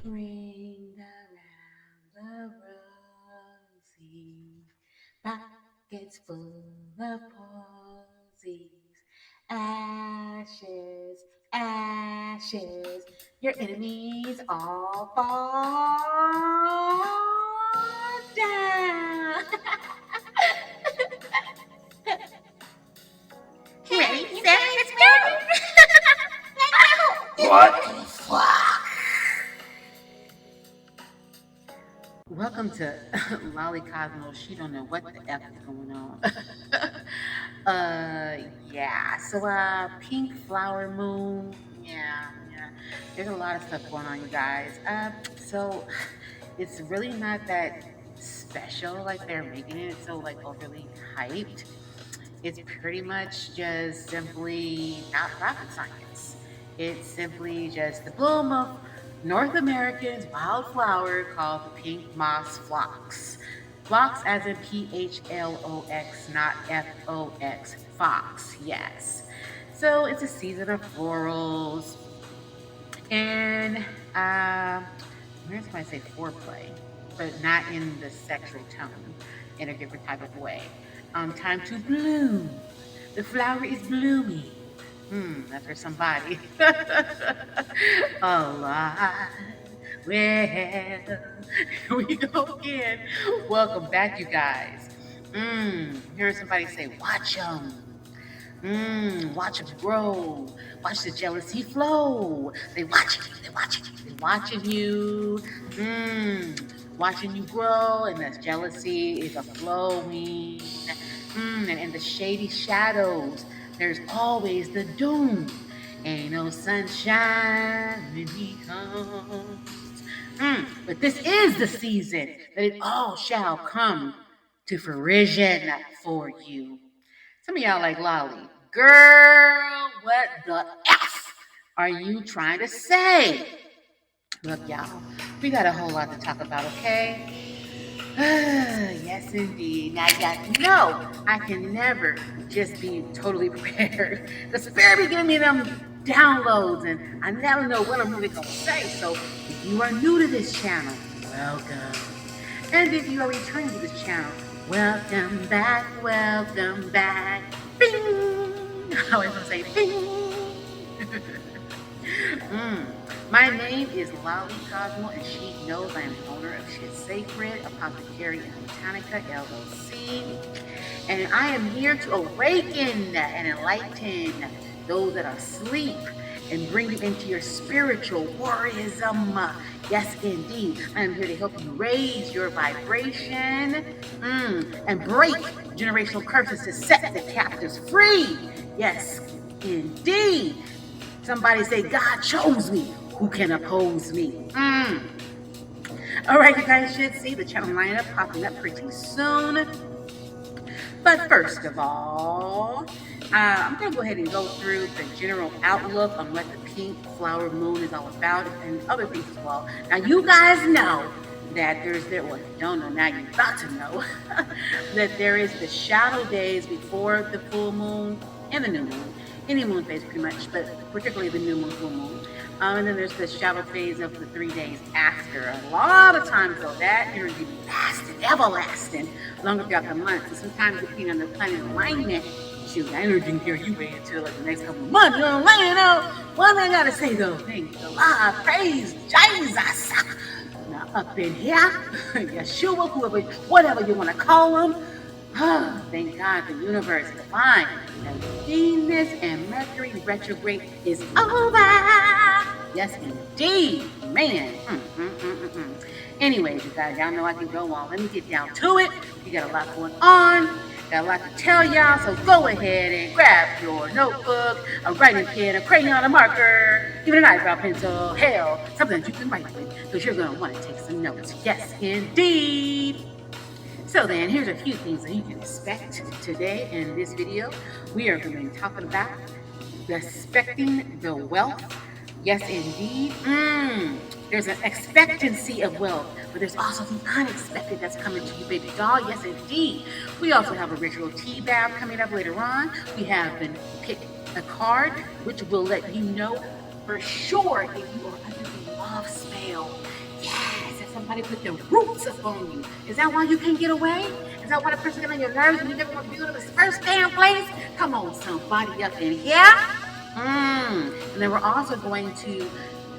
Ring around the rosy, pockets full of posies. Ashes, ashes, your enemies all fall down. Ready, set, let's go. What the fuck? Welcome to Lolly Cosmo. She don't know what the F is going on. Pink flower moon. Yeah. There's a lot of stuff going on, you guys. It's really not that special like they're making it so like overly hyped. It's pretty much just simply not rocket science. It's simply just the bloom of North American's wildflower called the pink moss phlox. Phlox as in Phlox, not Fox. Fox, yes. So it's a season of florals. And we're supposed to say foreplay, but not in the sexual tone, in a different type of way. Time to bloom. The flower is blooming. That's for somebody. Alive. Well, here we go again. Welcome back, you guys. Heard somebody say, watch them. Watch them grow. Watch the jealousy flow. They watching you. They watching you. Watching you grow, and that jealousy is a flowing. And in the shady shadows, there's always the doom. Ain't no sunshine when he comes. But this is the season that it all shall come to fruition for you. Some of y'all like Lolly. Girl, what the F are you trying to say? Look, y'all, we got a whole lot to talk about, okay? Yes, indeed. Now, y'all know I can never just be totally prepared. The spirit be giving me them downloads, and I never know what I'm really going to say. So, if you are new to this channel, welcome. And if you are returning to this channel, welcome back, welcome back. Bing! I always want to say bing. My name is Lolly Cosmo, and she knows I am the owner of Shit Sacred, Apothecary and Botanica, LLC. And I am here to awaken and enlighten those that are asleep and bring you into your spiritual warriorism. Yes, indeed. I am here to help you raise your vibration and break generational curses to set the captives free. Yes, indeed. Somebody say, God chose me. Who can oppose me? All right, you guys should see the channel lineup popping up pretty soon. But first of all, I'm going to go ahead and go through the general outlook on what the pink flower moon is all about and other things as well. Now, you guys know that well, if you don't know, now you're about to know that there is the shadow days before the full moon and the new moon. Any moon phase pretty much, but particularly the new moon, full moon. And then there's the shadow phase of the 3 days after. A lot of times, though, that energy be lasting, everlasting, longer throughout the months. And sometimes, depending on the planet alignment, shoot, that energy can carry you way until like the next couple of months. You know what I'm saying? One thing I gotta say, though, thank the Lord, praise Jesus. Now, up in here, Yeshua, whoever, whatever you want to call him. Thank God the universe, divine, and Venus and Mercury retrograde is over. Yes, indeed, man. Anyways, you guys, y'all know I can go on. Let me get down to it. We got a lot going on. Got a lot to tell y'all, so go ahead and grab your notebook, a writing pen, a crayon, a marker, even an eyebrow pencil. Hell, something that you can write with, because you're going to want to take some notes. Yes, indeed. So then, here's a few things that you can expect today in this video. We are going to be talking about expecting the wealth. Yes, indeed. There's an expectancy of wealth, but there's also the unexpected that's coming to you, baby doll. Yes, indeed. We also have a ritual tea bath coming up later on. We have been picked a card, which will let you know for sure if you are under the love spell. somebody put their roots up on you. Is that why you can't get away? Is that why the person got on your nerves and you never want to be with them in the first damn place? Come on, somebody up in here. And then we're also going to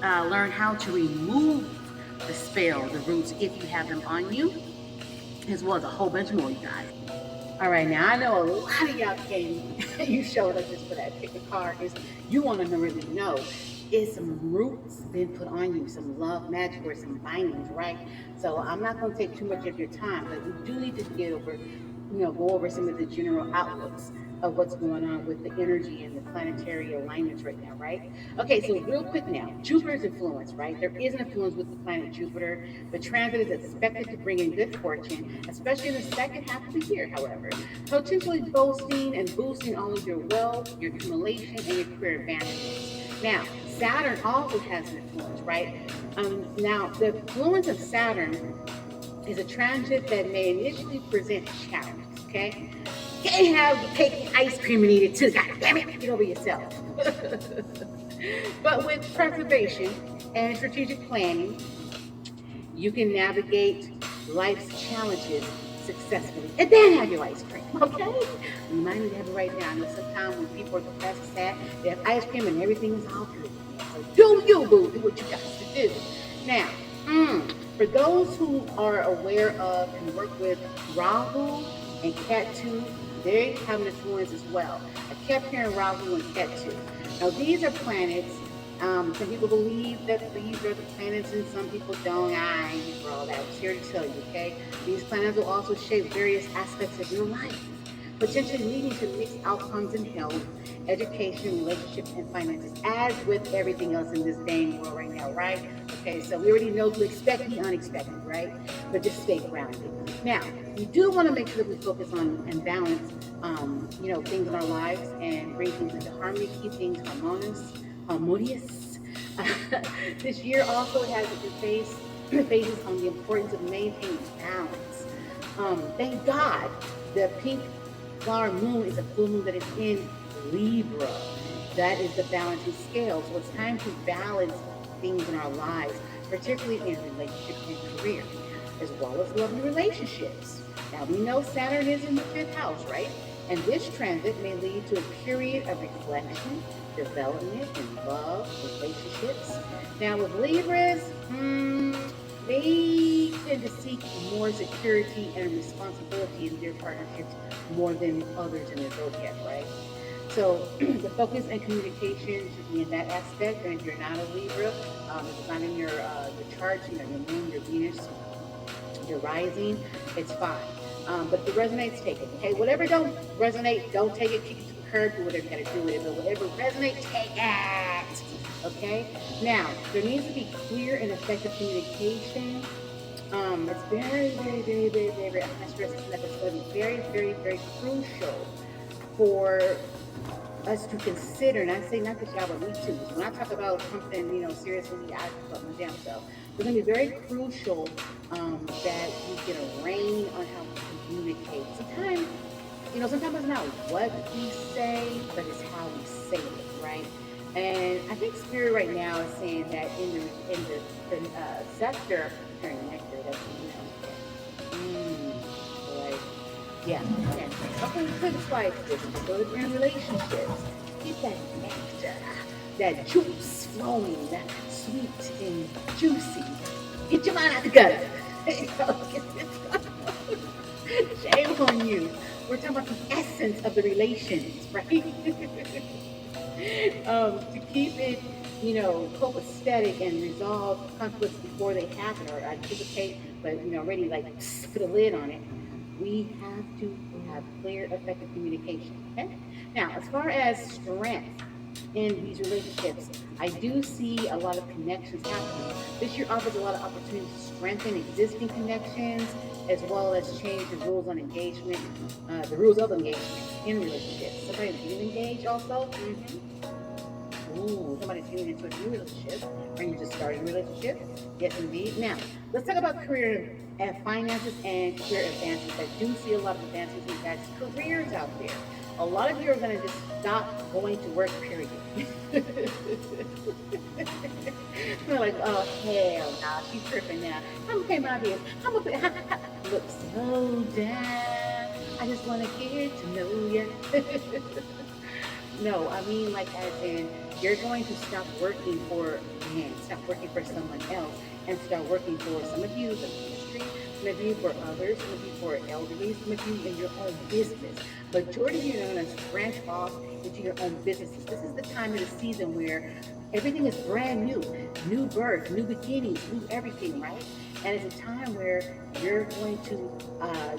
learn how to remove the spell, the roots, if you have them on you, as well as a whole bunch more, you guys. All right, now I know a lot of y'all came, you showed up just for that pick a card, is you want to really know, is some roots been put on you, some love magic or some bindings, right? So I'm not going to take too much of your time, but we do need to get over, go over some of the general outlooks of what's going on with the energy and the planetary alignments right now, right? Okay, so real quick now, Jupiter's influence, right? There is an influence with the planet Jupiter. The transit is expected to bring in good fortune, especially in the second half of the year, however, potentially boasting and boosting all of your wealth, your accumulation, and your career advancements. Now, Saturn also has an influence, right? Now, the influence of Saturn is a transit that may initially present challenges, okay? Can't have you take ice cream and eat it too. God damn it, get over yourself. But with preservation and strategic planning, you can navigate life's challenges successfully and then have your ice cream, okay? You might need to have it right now. I know sometimes when people are depressed and sad, they have ice cream and everything is all good. So do you, boo, do what you got to do. Now, for those who are aware of and work with Rahu and Ketu, they have an influence as well. I kept hearing Rahu and Ketu. Now, these are planets. Some people believe that these are the planets and some people don't. I ain't here for all that. I'm here to tell you, okay? These planets will also shape various aspects of your life, potentially leading to mixed outcomes in health, education, relationships, and finances, as with everything else in this dang world right now, right? Okay, so we already know to expect the unexpected, right? But just stay grounded. Now, we do want to make sure that we focus on and balance, things in our lives and bring things into harmony, keep things harmonious. This year also has phases on the importance of maintaining balance. Thank God the pink flower moon is a full moon that is in Libra. That is the balancing scale. So it's time to balance things in our lives, particularly in relationships and career, as well as love and relationships. Now we know Saturn is in the 5th house, right? And this transit may lead to a period of reflection, development in love, relationships. Now with Libras, they tend to seek more security and responsibility in their partnerships more than others in their zodiac, right? So the focus and communication should be in that aspect. And if you're not a Libra, if it's not in your chart, your moon, your Venus, your rising, it's fine. But if it resonates, take it. Okay, whatever don't resonate, don't take it. Kick it to the curb. Do whatever you gotta do with it. But whatever resonates, take it. Okay. Now there needs to be clear and effective communication. It's very, very, very, very, very, very. I'm gonna stress this enough. It's going to be very, very, very crucial for us to consider, and I say not that y'all, but me too. So when I talk about something, seriously, I talk about my damn self. It's going to be very crucial that we get a rein on how we communicate. Sometimes it's not what we say, but it's how we say it, right? And I think Spirit right now is saying that in the sector, nectar, that's like, yeah. Okay, so it's like this. So in relationships, keep that nectar, that juice flowing, that sweet and juicy. Get your mind out the gutter. Shame on you. We're talking about the essence of the relations, right? To keep it, copacetic and resolve conflicts before they happen or anticipate, but already like put a lid on it. We have to have clear, effective communication. Okay. Now, as far as strength in these relationships, I do see a lot of connections happening. This year offers a lot of opportunities to strengthen existing connections, as well as change the rules on engagement, the rules of engagement in relationships. Somebody's getting engaged also. Ooh, somebody's getting into a new relationship, or you just started a relationship. Yes, indeed. Now, let's talk about career and finances and career advancements. I do see a lot of advancements in guys' careers out there. a lot of you are going to just stop going to work, period. They're like, oh, hell nah, she's tripping now. I'm paying my bills. I'm gonna pay. Look, slow down. I just want to get to know you. No, I mean, like, as in, you're going to stop working for man, stop working for someone else, and start working for some of you, the ministry, some of you for others, some of you for elderly, some of you in your own business. Majority of you are going to branch off into your own businesses. This is the time of the season where everything is brand new birth, new beginnings, new everything, right? And it's a time where you're going to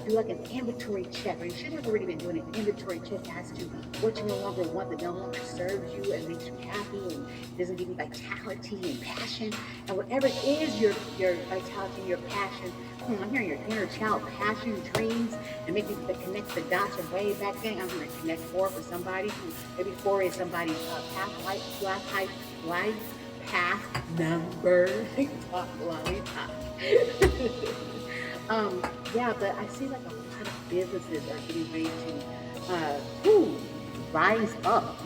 do like an inventory check, or you should have already been doing an inventory check as to what you no longer want, that no longer serves you and makes you happy and doesn't give you vitality and passion. And whatever it is your vitality and your passion, I'm hearing your inner child passion, dreams, and making that connects the dots from way back then. I'm going to connect 4 for somebody. Maybe 4 is somebody's life path number. Talk lollipop. Yeah, but I see like a lot of businesses are getting ready to rise up,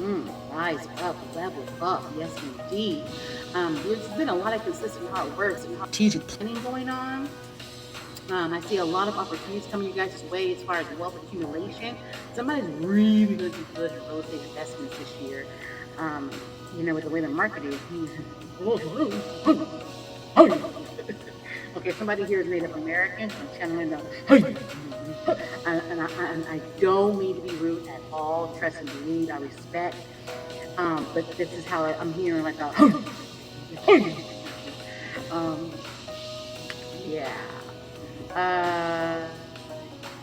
level up. Yes, indeed. There's been a lot of consistent hard work and strategic planning going on. I see a lot of opportunities coming your guys' way as far as wealth accumulation. Somebody's really going to do good in real estate investments this year. With the way the market is. Okay, somebody here is Native American. I'm channeling them. And I don't mean to be rude at all. Trust and believe, I respect. But this is how I'm hearing like a. Yeah.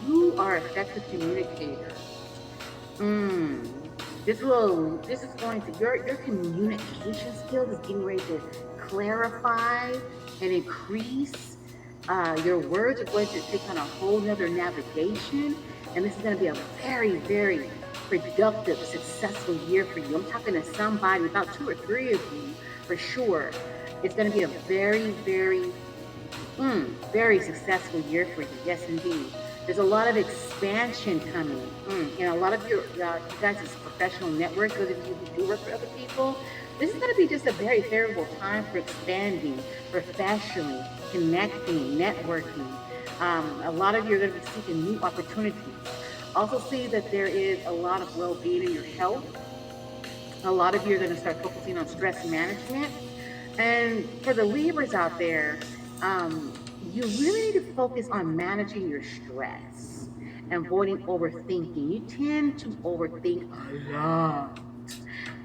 You are effective communicators. This is going to your communication skills is getting ready to clarify and increase. Your words are going to take on a whole nother navigation, and this is going to be a very, very productive, successful year for you. I'm talking to somebody, about 2 or 3 of you for sure. It's going to be a very, very, very successful year for you. Yes, indeed. There's a lot of expansion coming. A lot of you guys' professional network, those of you who do work for other people, this is going to be just a very favorable time for expanding professionally, connecting, networking. A lot of you are going to be seeking new opportunities. Also see that there is a lot of well-being in your health. A lot of you are going to start focusing on stress management. And for the Libras out there, you really need to focus on managing your stress and avoiding overthinking. You tend to overthink a lot.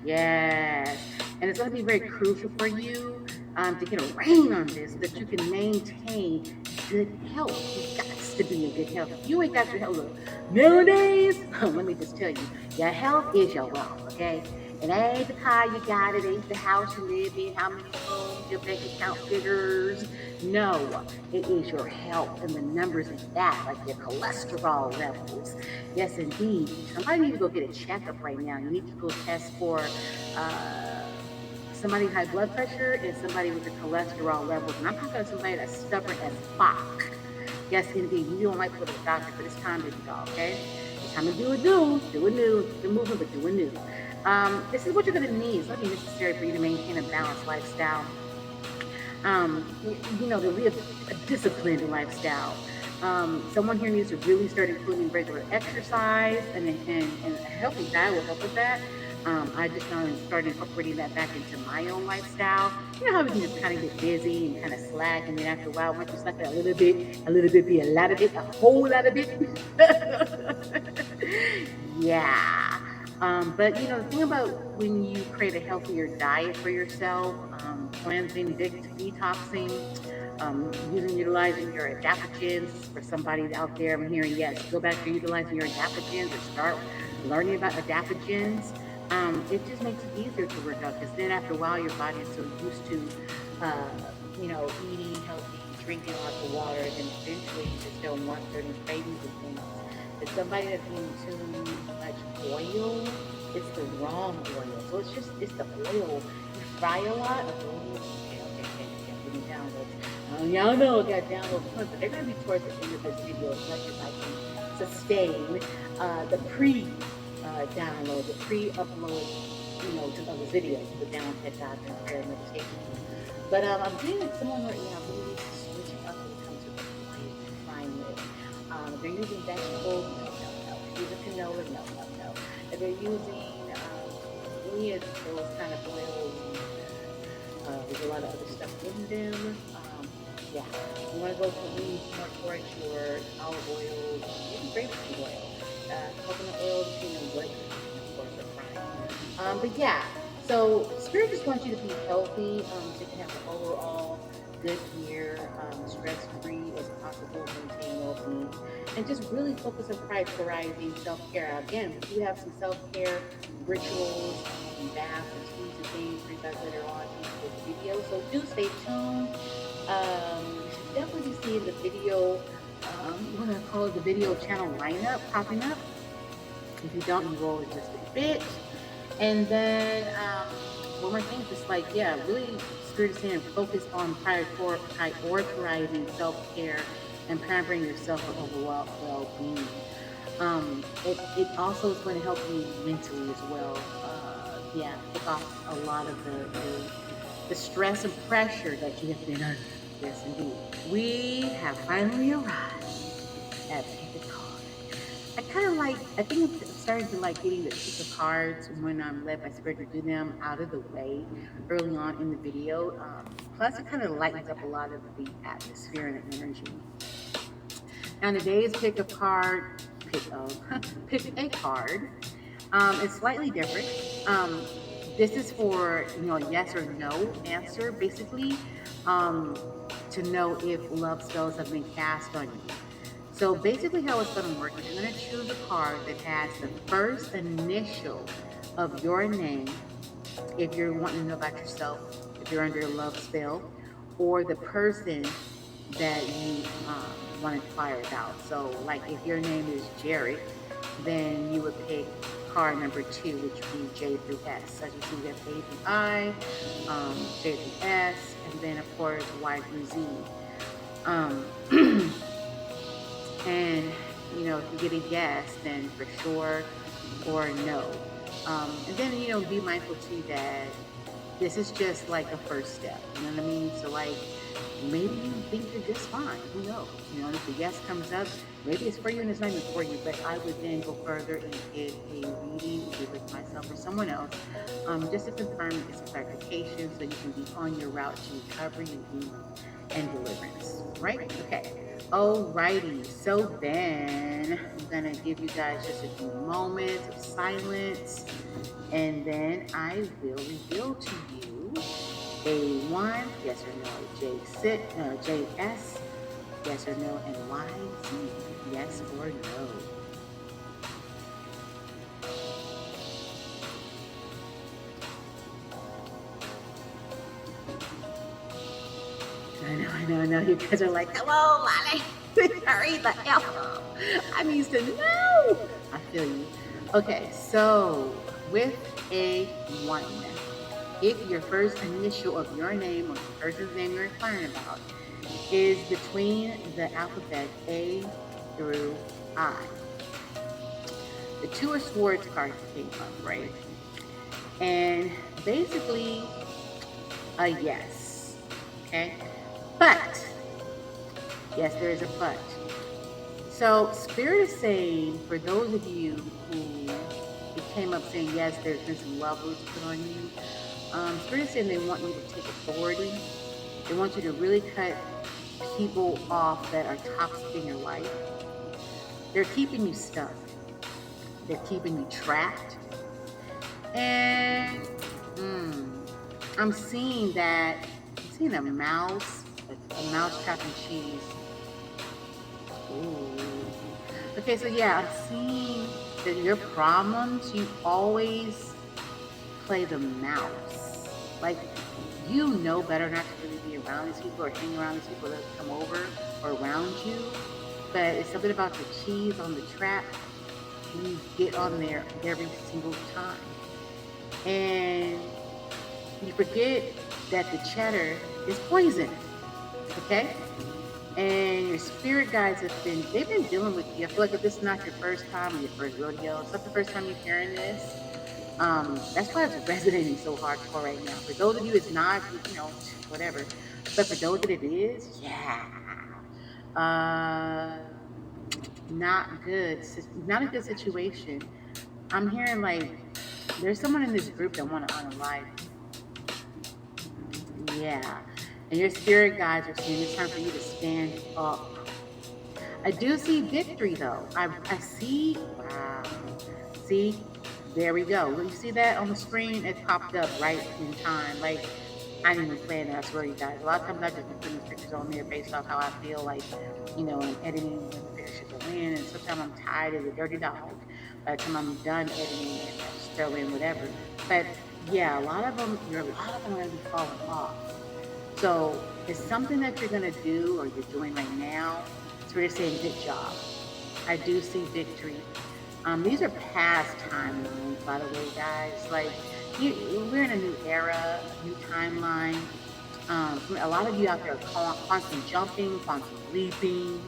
Yes. And it's going to be very crucial for you to get a rein on this so that you can maintain good health. You got to be in good health. If you ain't got your health, look, nowadays, let me just tell you, your health is your wealth, okay? It ain't the car you got, it ain't the house you live in, how many rooms, your bank account figures. No, it is your health and the numbers in that, like your cholesterol levels. Yes, indeed. Somebody needs to go get a checkup right now. You need to go test for somebody with high blood pressure and somebody with the cholesterol levels. And I'm talking about somebody that's stubborn as fuck. Yes, indeed. You don't like to go to the doctor, but it's time to do it, okay? It's time to do a new. Keep it moving, but do a new. This is what you're going to need. It's going to be necessary for you to maintain a balanced lifestyle. To live a disciplined lifestyle. Someone here needs to really start including regular exercise and a healthy diet will help with that. I just started incorporating that back into my own lifestyle. You know how we can just kind of get busy and kind of slack, and then after a while, once you slack a little bit be a lot of it, a whole lot of it. Yeah. But the thing about when you create a healthier diet for yourself, cleansing, detoxing, utilizing your adaptogens. For somebody out there, I'm hearing yes, go back to utilizing your adaptogens or start learning about adaptogens. It just makes it easier to work out, because then after a while your body is so used to, eating healthy, drinking lots of water, and eventually you just don't want certain cravings and things. If somebody that's eating too much oil, it's the wrong oil. So it's the oil. You fry a lot. Y'all know I got download tons, but they're going to be towards the end of this video as much as I can sustain the download the pre-upload, to other videos with down pet doctor and prayer meditation. But I'm doing someone right now really switching up when it comes to climate. If they're using vegetables, no, no, no. Using canola, no, no, no. If they're using any of those kind of oils, there's a lot of other stuff in them. Yeah, you want to go for really more towards your olive oil, even grapeseed oil, coconut oil, depending on what, of course, you're frying. But yeah, so Spirit just wants you to be healthy, so you can have an overall good year, stress-free as possible, maintain well-being, and just really focus on prioritizing self-care. Again, we do have some self-care rituals, baths, and teas and things for you guys later on in this video. So do stay tuned. You should definitely be seeing the video, what I call it, the video channel lineup popping up. If you don't, you roll just a bit. And then one more thing, just like, yeah, really Spirit is saying focus on prioritizing self-care and pampering yourself for overall well-being. It also is going to help you mentally as well. Yeah, take off a lot of the stress and pressure that you have been under. Yes, indeed. We have finally arrived at pick a card. I think I'm starting to like getting the pick of cards when I'm led by Spirit to do them out of the way early on in the video. Plus, it kind of lightens up a lot of the atmosphere and the energy. Now, today's pick a card, pick a card. It's slightly different. This is for, yes or no answer, basically, to know if love spells have been cast on you. So basically how it's going to work is you're going to choose a card that has the first initial of your name, if you're wanting to know about yourself, if you're under a love spell, or the person that you want to inquire about. So like if your name is Jared, then you would pick card number 2, which would be J through S. As you see, we have A through I, J through S, and then of course Y through Z. And if you get a yes, then for sure or no. And then be mindful too that this is just like a first step. You know what I mean? So like maybe you think you're just fine. Who knows? If the yes comes up, maybe it's for you and it's not even for you. But I would then go further and get a reading, either with myself or someone else, just to confirm and get some clarification, so you can be on your route to recovery and healing and deliverance. Right? Okay. Alrighty. So then I'm gonna give you guys just a few moments of silence, and then I will reveal to you a 1, yes or no, JS, yes or no, and YZ, yes or no. I know. You guys are like, come on, Molly. Hurry the hell up. I need to know. I feel you. Okay, so with a 1, if your first initial of your name or the person's name you're inquiring about is between the alphabet A through I, the 2 of Swords card came up, right? And basically a yes, okay? But, yes, there is a but. So Spirit is saying, for those of you who it came up saying, yes, there's been some love roots put on you, Spirit is saying they want you to take authority. They want you to really cut people off that are toxic in your life. They're keeping you stuck. They're keeping you trapped. And I'm seeing a mouse trap and cheese. Ooh. Okay, so yeah, I'm seeing that your problems, you always play the mouse. Like, better not to really be around these people or hang around these people that come over or around you. But it's something about the cheese on the trap. You get on there every single time. And you forget that the cheddar is poison. Okay? And your spirit guides they've been dealing with you. I feel like if this is not your first time or your first rodeo, it's not the first time you're hearing this. That's why it's resonating so hardcore right now. For those of you, it's not, whatever. But for those that it is, yeah. Uh, not good. Not a good situation. I'm hearing like there's someone in this group that want to unalive you. Yeah. And your spirit guides are saying it's time for you to stand up. I do see victory though. I see, wow. See, there we go. When you see that on the screen, it popped up right in time. Like, I didn't even plan that, I swear to you guys. A lot of times I just be putting these pictures on there based off how I feel like, and editing when the picture should go in. And sometimes I'm tired as a dirty dog. By the time I'm done editing, and I just throw in whatever. But yeah, a lot of them are gonna be falling off. So it's something that you're gonna do or you're doing right now. So we're saying good job. I do see victory. These are past timelines, by the way, guys. Like, we're in a new era, a new timeline. A lot of you out there are quantum jumping, quantum leaping,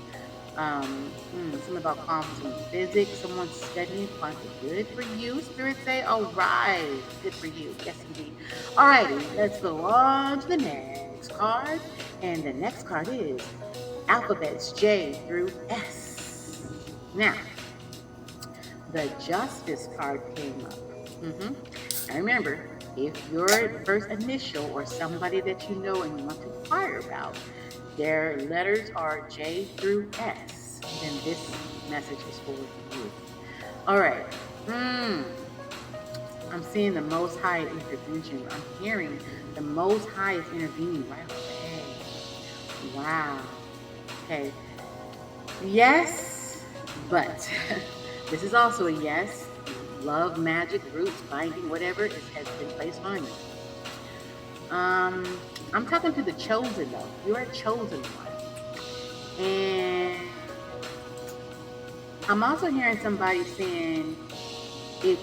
something about quantum physics. Someone's studying quantum. Good for you, Spirit say. All right, good for you. Yes, indeed. All righty, let's go on to the next card. And the next card is alphabets J through S. Now, the Justice card came up. And remember, if your first initial or somebody that you know and you want to inquire about, their letters are J through S, then this message is for you. All right. I'm seeing the Most High intervention. I'm hearing the Most High is intervening right away. Wow. Okay. Yes, but this is also a yes. Love, magic, roots, binding, whatever has been placed on you. I'm talking to the chosen though. You're a chosen one. And I'm also hearing somebody saying it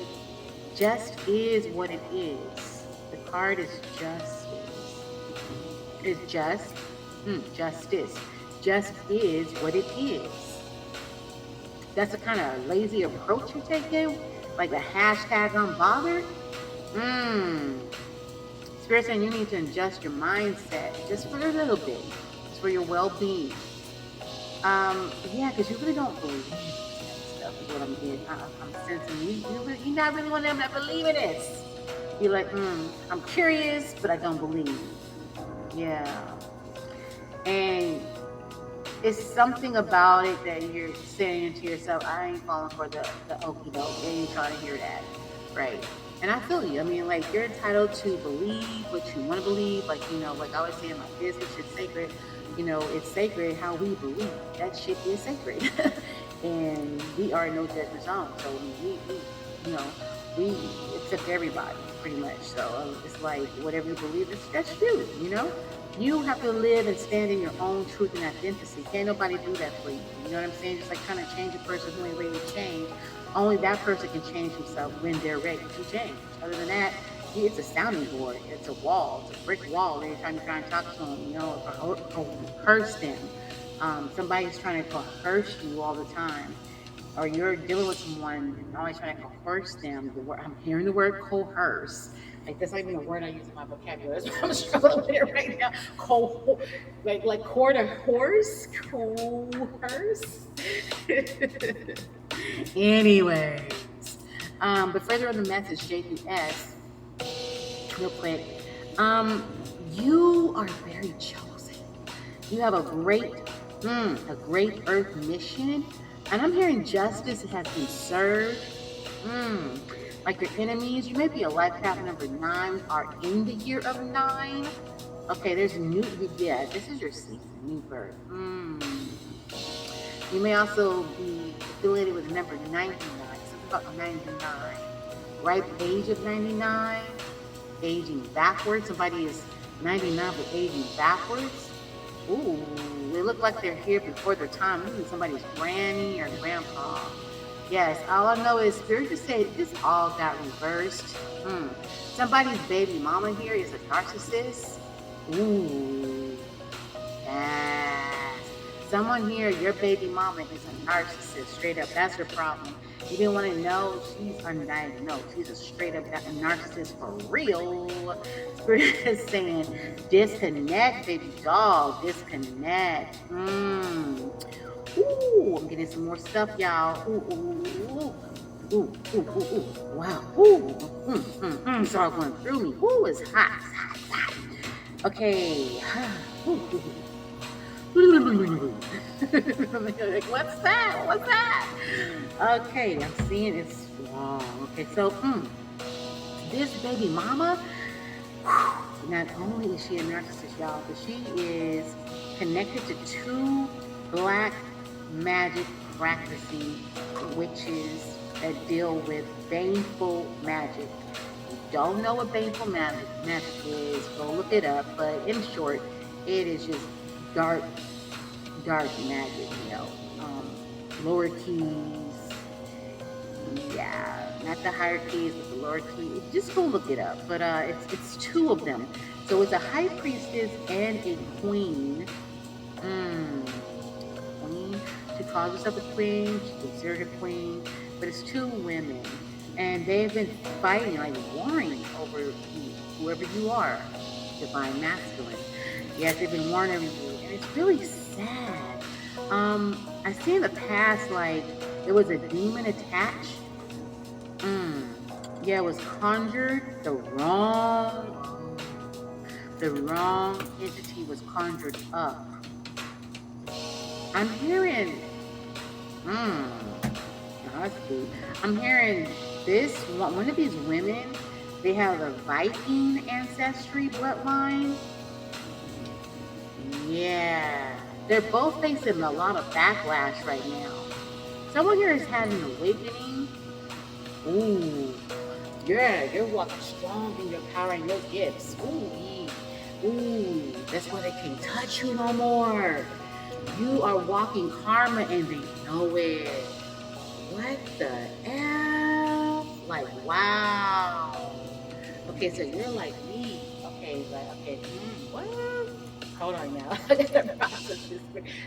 just is what it is. The card is justice. It's just justice. Just is what it is. That's a kind of lazy approach you're taking, like a hashtag unbothered. Spirit saying you need to adjust your mindset just for a little bit. It's for your well-being. Yeah, because you really don't believe that stuff is what I'm getting. I'm sensing you're not really one of them that believe in this. You're like, I'm curious, but I don't believe. Yeah. And it's something about it that you're saying to yourself, I ain't falling for the okie doke. They ain't trying to hear that. Right. And I feel you. I mean, like, you're entitled to believe what you want to believe. Like, like I always say in my business, it's sacred. It's sacred how we believe. That shit is sacred. And we are no judgment zone. So we accept everybody pretty much. So it's like whatever you believe, that's you, You have to live and stand in your own truth and authenticity. Can't nobody do that for you. You know what I'm saying? Just like kind of change a person who ain't ready to change. Only that person can change himself when they're ready to change. Other than that, it's a sounding board. It's a wall. It's a brick wall. Every time you try and talk to them, or coerce them. Somebody's trying to coerce you all the time. Or you're dealing with someone and always trying to coerce them. I'm hearing the word coerce. Like, that's not even a word I use in my vocabulary. That's why I'm struggling with it right now. Like court a horse? Coerce? Anyways. But further on the message, J through S, real quick. You are very chosen. You have a great earth mission. And I'm hearing justice has been served. Like your enemies, you may be a life path number 9 or in the year of 9. Okay, there's this is your season, new birth. You may also be affiliated with the number 99, something about 99. Ripe age of 99, aging backwards. Somebody is 99 but aging backwards. Ooh, they look like they're here before their time. Maybe somebody's granny or grandpa. Yes, all I know is Spirit just said this all got reversed. Somebody's baby mama here is a narcissist. Ooh, yes. someone here, your baby mama is a narcissist, straight up. That's her problem. You didn't want to know, she's undiagnosed. She's a straight up narcissist for real. Spirit is saying, disconnect, baby doll, disconnect. Ooh, I'm getting some more stuff, y'all. Ooh. Wow. Ooh. It's all going through me. Ooh, it's hot. It's hot. Okay. Like, what's that? What's that? Okay, I'm seeing it's strong. Okay, so this baby mama, not only is she a narcissist, y'all, but she is connected to 2 black magic practicing witches that deal with baneful magic. If you don't know what baneful magic is, go look it up. But in short, it is just dark magic, lower keys. Yeah, not the higher keys, but the lower keys. Just go look it up. But it's 2 of them. So it's a high priestess and a queen. Queen. She calls herself a queen. She's considered a queen. But it's 2 women. And they've been fighting, like warring over you, whoever you are. Divine masculine. Yes, they've been warring over you. And it's really sad. I see in the past, like, there was a demon attached. Yeah, it was conjured. The wrong entity was conjured up. I'm hearing, that's good. I'm hearing this, one of these women, they have a Viking ancestry bloodline. Yeah. They're both facing a lot of backlash right now. Someone here is having an awakening. Ooh. Yeah, you're walking strong in your power and your gifts. Ooh. That's why they can't touch you no more. You are walking karma and they know it. What the F? Like, wow. Okay, so you're like me. Okay. What? Hold on now. I gotta process this.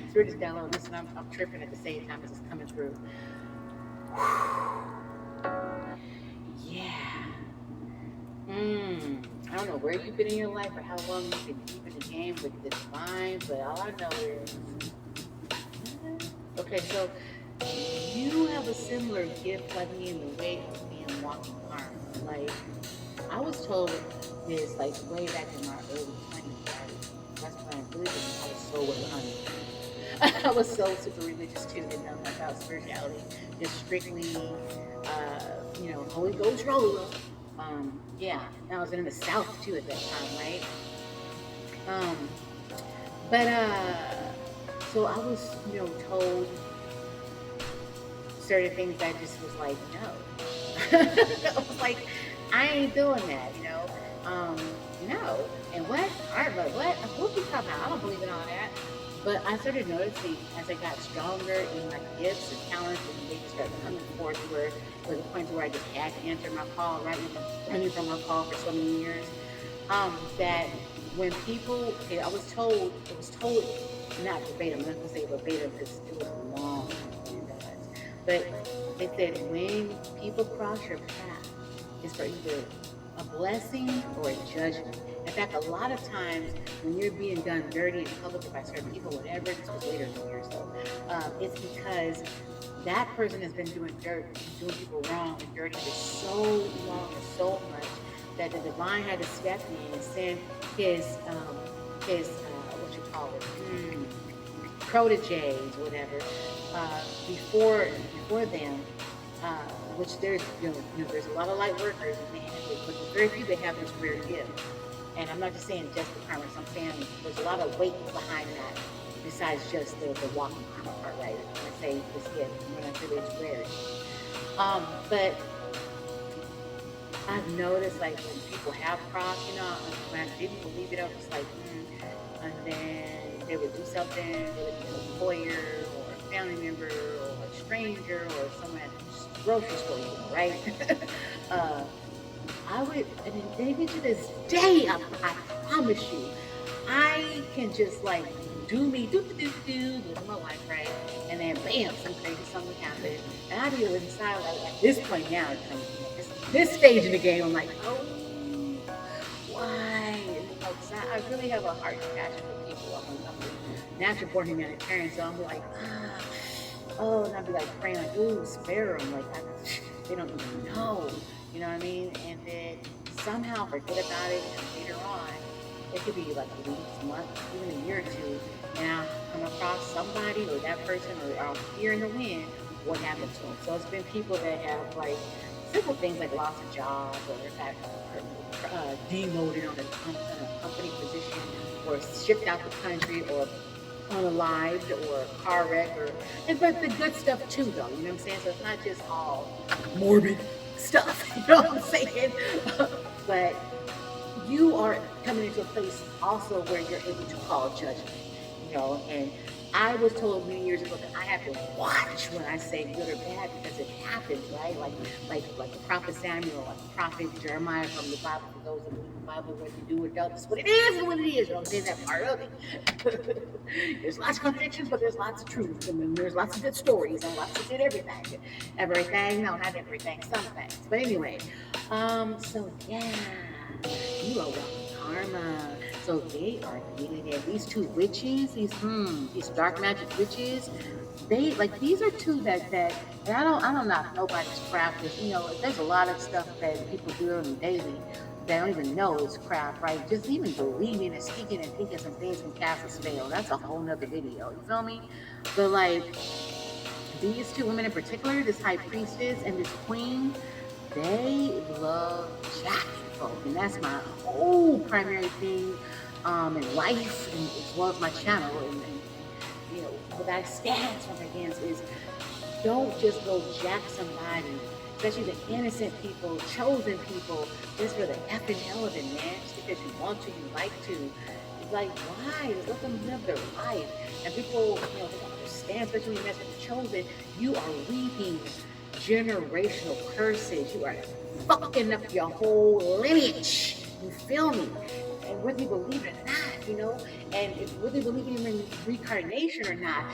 Spirit is downloading this, and I'm tripping at the same time as it's coming through. Yeah. I don't know where you've been in your life or how long you've been keeping the game with the divine, but all I know is, okay, so you have a similar gift like me in the way of being walking karma. Like, I was told this like way back in my early 20s, right? That's when I really I was so honest. I was so super religious too, didn't know about spirituality. Just strictly, Holy Ghost roller. Yeah, and I was in the South too at that time, right? So I was, told certain things that just was like, no. I was like, I ain't doing that, no. And what? What? What are you talking about? I don't believe in all that. But I started noticing as I got stronger in my gifts and talents, and they just started coming forth, where it was a point where I just had to answer my call, right? Running from my call for so many years. That when people, it was told, not verbatim, I'm not going to say verbatim because it was long, but they said when people cross your path, it's for either a blessing or a judgment. In fact, a lot of times when you're being done dirty in public by certain people, whatever, this was later in the year, so it's because that person has been doing people wrong and dirty for so long and so much that the divine had to step in and send his proteges, whatever, before them. Which there's a lot of light workers, but very few that have this rare gift. And I'm not just saying just the karma, I'm saying there's a lot of weight behind that besides just the walking karma part, right? When I say this gift, when I say it's rare. But I've noticed, like, when people have crossed, when I didn't believe it, I was like, and then they would do something, they would be an employer or a family member or a stranger or someone at the grocery store, right? I would, and even to this day, I promise you, I can just like do me, living my life, right? And then bam, some crazy something happened. And I be inside, like at this point now, this stage in the game, I'm like, oh, why? And, you know, 'cause I really have a heart and passion for people. I'm a natural born humanitarian, so I'm like, oh, and I'd be like praying, like, ooh, spare them, like they don't even know, you know what I mean? And then somehow forget about it, and later on, it could be like weeks, months, even a year or two, and I'll come across somebody or that person, or I'll hear in the wind what happened to them. So it's been people that have like simple things like lost a job, or got demoted on a company position, or shipped out the country, or unalived, or a car wreck, but the good stuff too, though. You know what I'm saying? So it's not just all morbid stuff. You know what I'm saying? But you are coming into a place also where you're able to call judgment, you know. And I was told many years ago that I have to watch when I say good or bad, because it happens, right? Like the prophet Samuel, like the prophet Jeremiah from the Bible. For those that believe the Bible, what you do or don't, it's what it is and what it is. You know, I'm saying that part of it. There's lots of contradictions, but there's lots of truth, and then there's lots of good stories and lots of good everything. Everything, no, not everything, some things. But anyway, so yeah, you are welcome, karma. So they are getting it. These two witches, these dark magic witches, they like, these are two that and I don't knock nobody's craft, because you know there's a lot of stuff that people do on the daily that don't even know it's craft, right? Just even believing and speaking and thinking some things can cast a spell. That's a whole nother video. You feel me? But like these two women in particular, this high priestess and this queen, they love jacking folk, and that's my whole primary thing in life, and as well as my channel, and you know what I stand from against is, don't just go jack somebody, especially the innocent people, chosen people, just for the effing hell of it, man, just because you want to, you like to. It's like, why? Just let them live their life. And people, you know, they don't understand, especially when you mess with the chosen, you are reaping generational curses. You are fucking up your whole lineage. You feel me? And whether you believe it or not, you know, and whether you believe in reincarnation or not,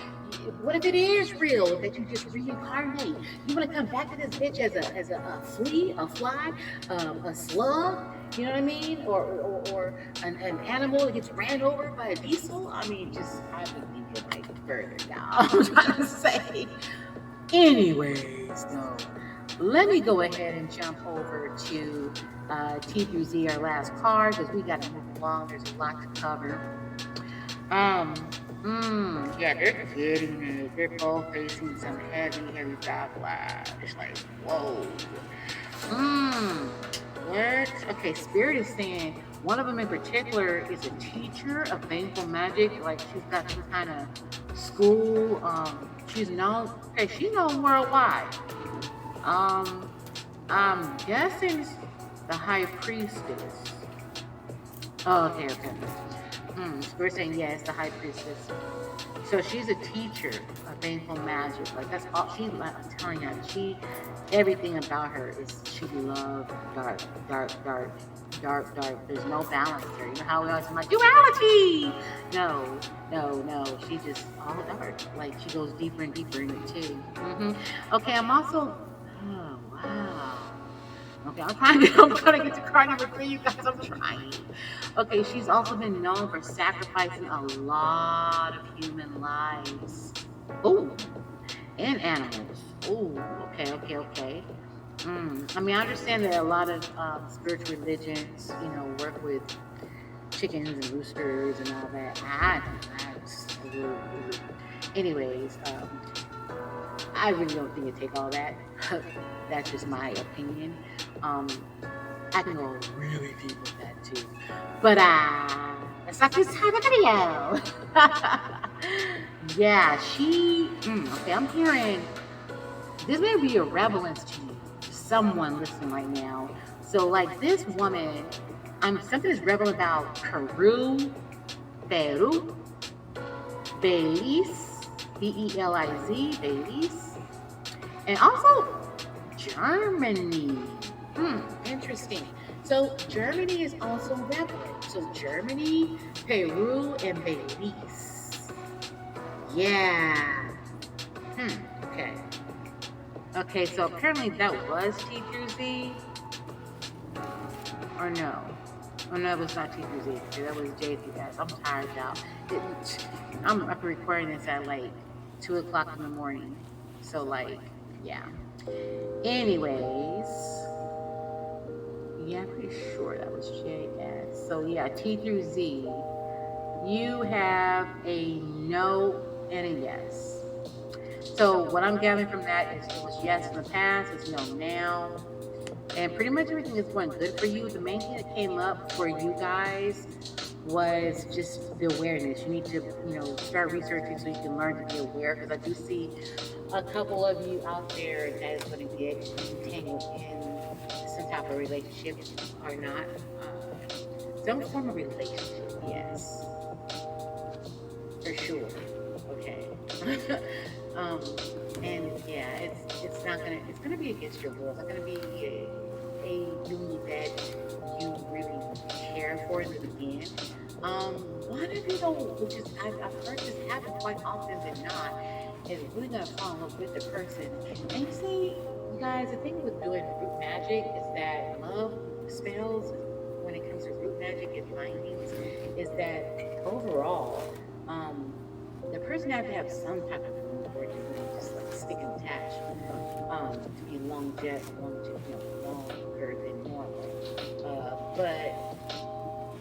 what if it is real that you just reincarnate? You want to come back to this bitch as a flea, a fly, a slug, you know what I mean? Or an animal that gets ran over by a diesel? I mean, just, I believe it like further down. I'm trying to say. Anyways, though, let me go ahead and jump over to T through Z, our last card, because we got to move along. There's a lot to cover. Yeah, they're getting it. They're both facing some heavy backlash. It's like, whoa. What? Okay, Spirit is saying one of them in particular is a teacher of baneful magic. Like, she's got some kind of school. She's known. Okay, she's known worldwide. I'm guessing the high priestess. Oh, okay. We're saying yes, the high priestess. So she's a teacher of baneful magic. Like, that's all she. I'm telling you, everything about her is, she loves dark. There's no balance there. You know how we always like duality? No. She just all dark. Like, she goes deeper and deeper in it too. Okay, I'm also. Oh wow. Okay, I'm trying to get to card number 3, you guys. I'm trying. Okay, she's also been known for sacrificing a lot of human lives. Oh, and animals. Oh, okay. I mean, I understand that a lot of spiritual religions, you know, work with chickens and roosters and all that. Anyways, I really don't think it take all that. That's just my opinion. I can go really deep with that too. But that's not this type of video. Yeah, okay, I'm hearing this may be a relevance to someone listening right now. So like this woman, something is relevant about Peru, Belize, Belize, Belize, and also Germany. Interesting. So Germany is also relevant. So Germany, Peru, and Belize. Yeah. Okay. Okay, so apparently that was T through Z. Or no. Oh, no, it was not T through Z. Okay, that was J through S. I'm tired, y'all. I'm up recording this at like 2 o'clock in the morning. So, like, yeah. Anyways, yeah, I'm pretty sure that was JS. So, yeah, T through Z. You have a no and a yes. So, what I'm gathering from that is it was yes in the past, it's no now. And pretty much everything is going good for you. The main thing that came up for you guys was just the awareness. You need to, start researching so you can learn to be aware. Because I do see a couple of you out there that is going to get entangled in some type of relationship or not. Some form of relationship, yes, for sure. Okay. um, and yeah, it's gonna be against your will. It's not gonna be a dude that you really care for in the beginning. One of you though, which is I've heard this happen quite often than not, is really gonna fall in love with the person. And you see, you guys, the thing with doing root magic is that love spells, when it comes to root magic and bindings, is that overall, the person has to have some type of root or just like stick and attach, to be longer than normal. But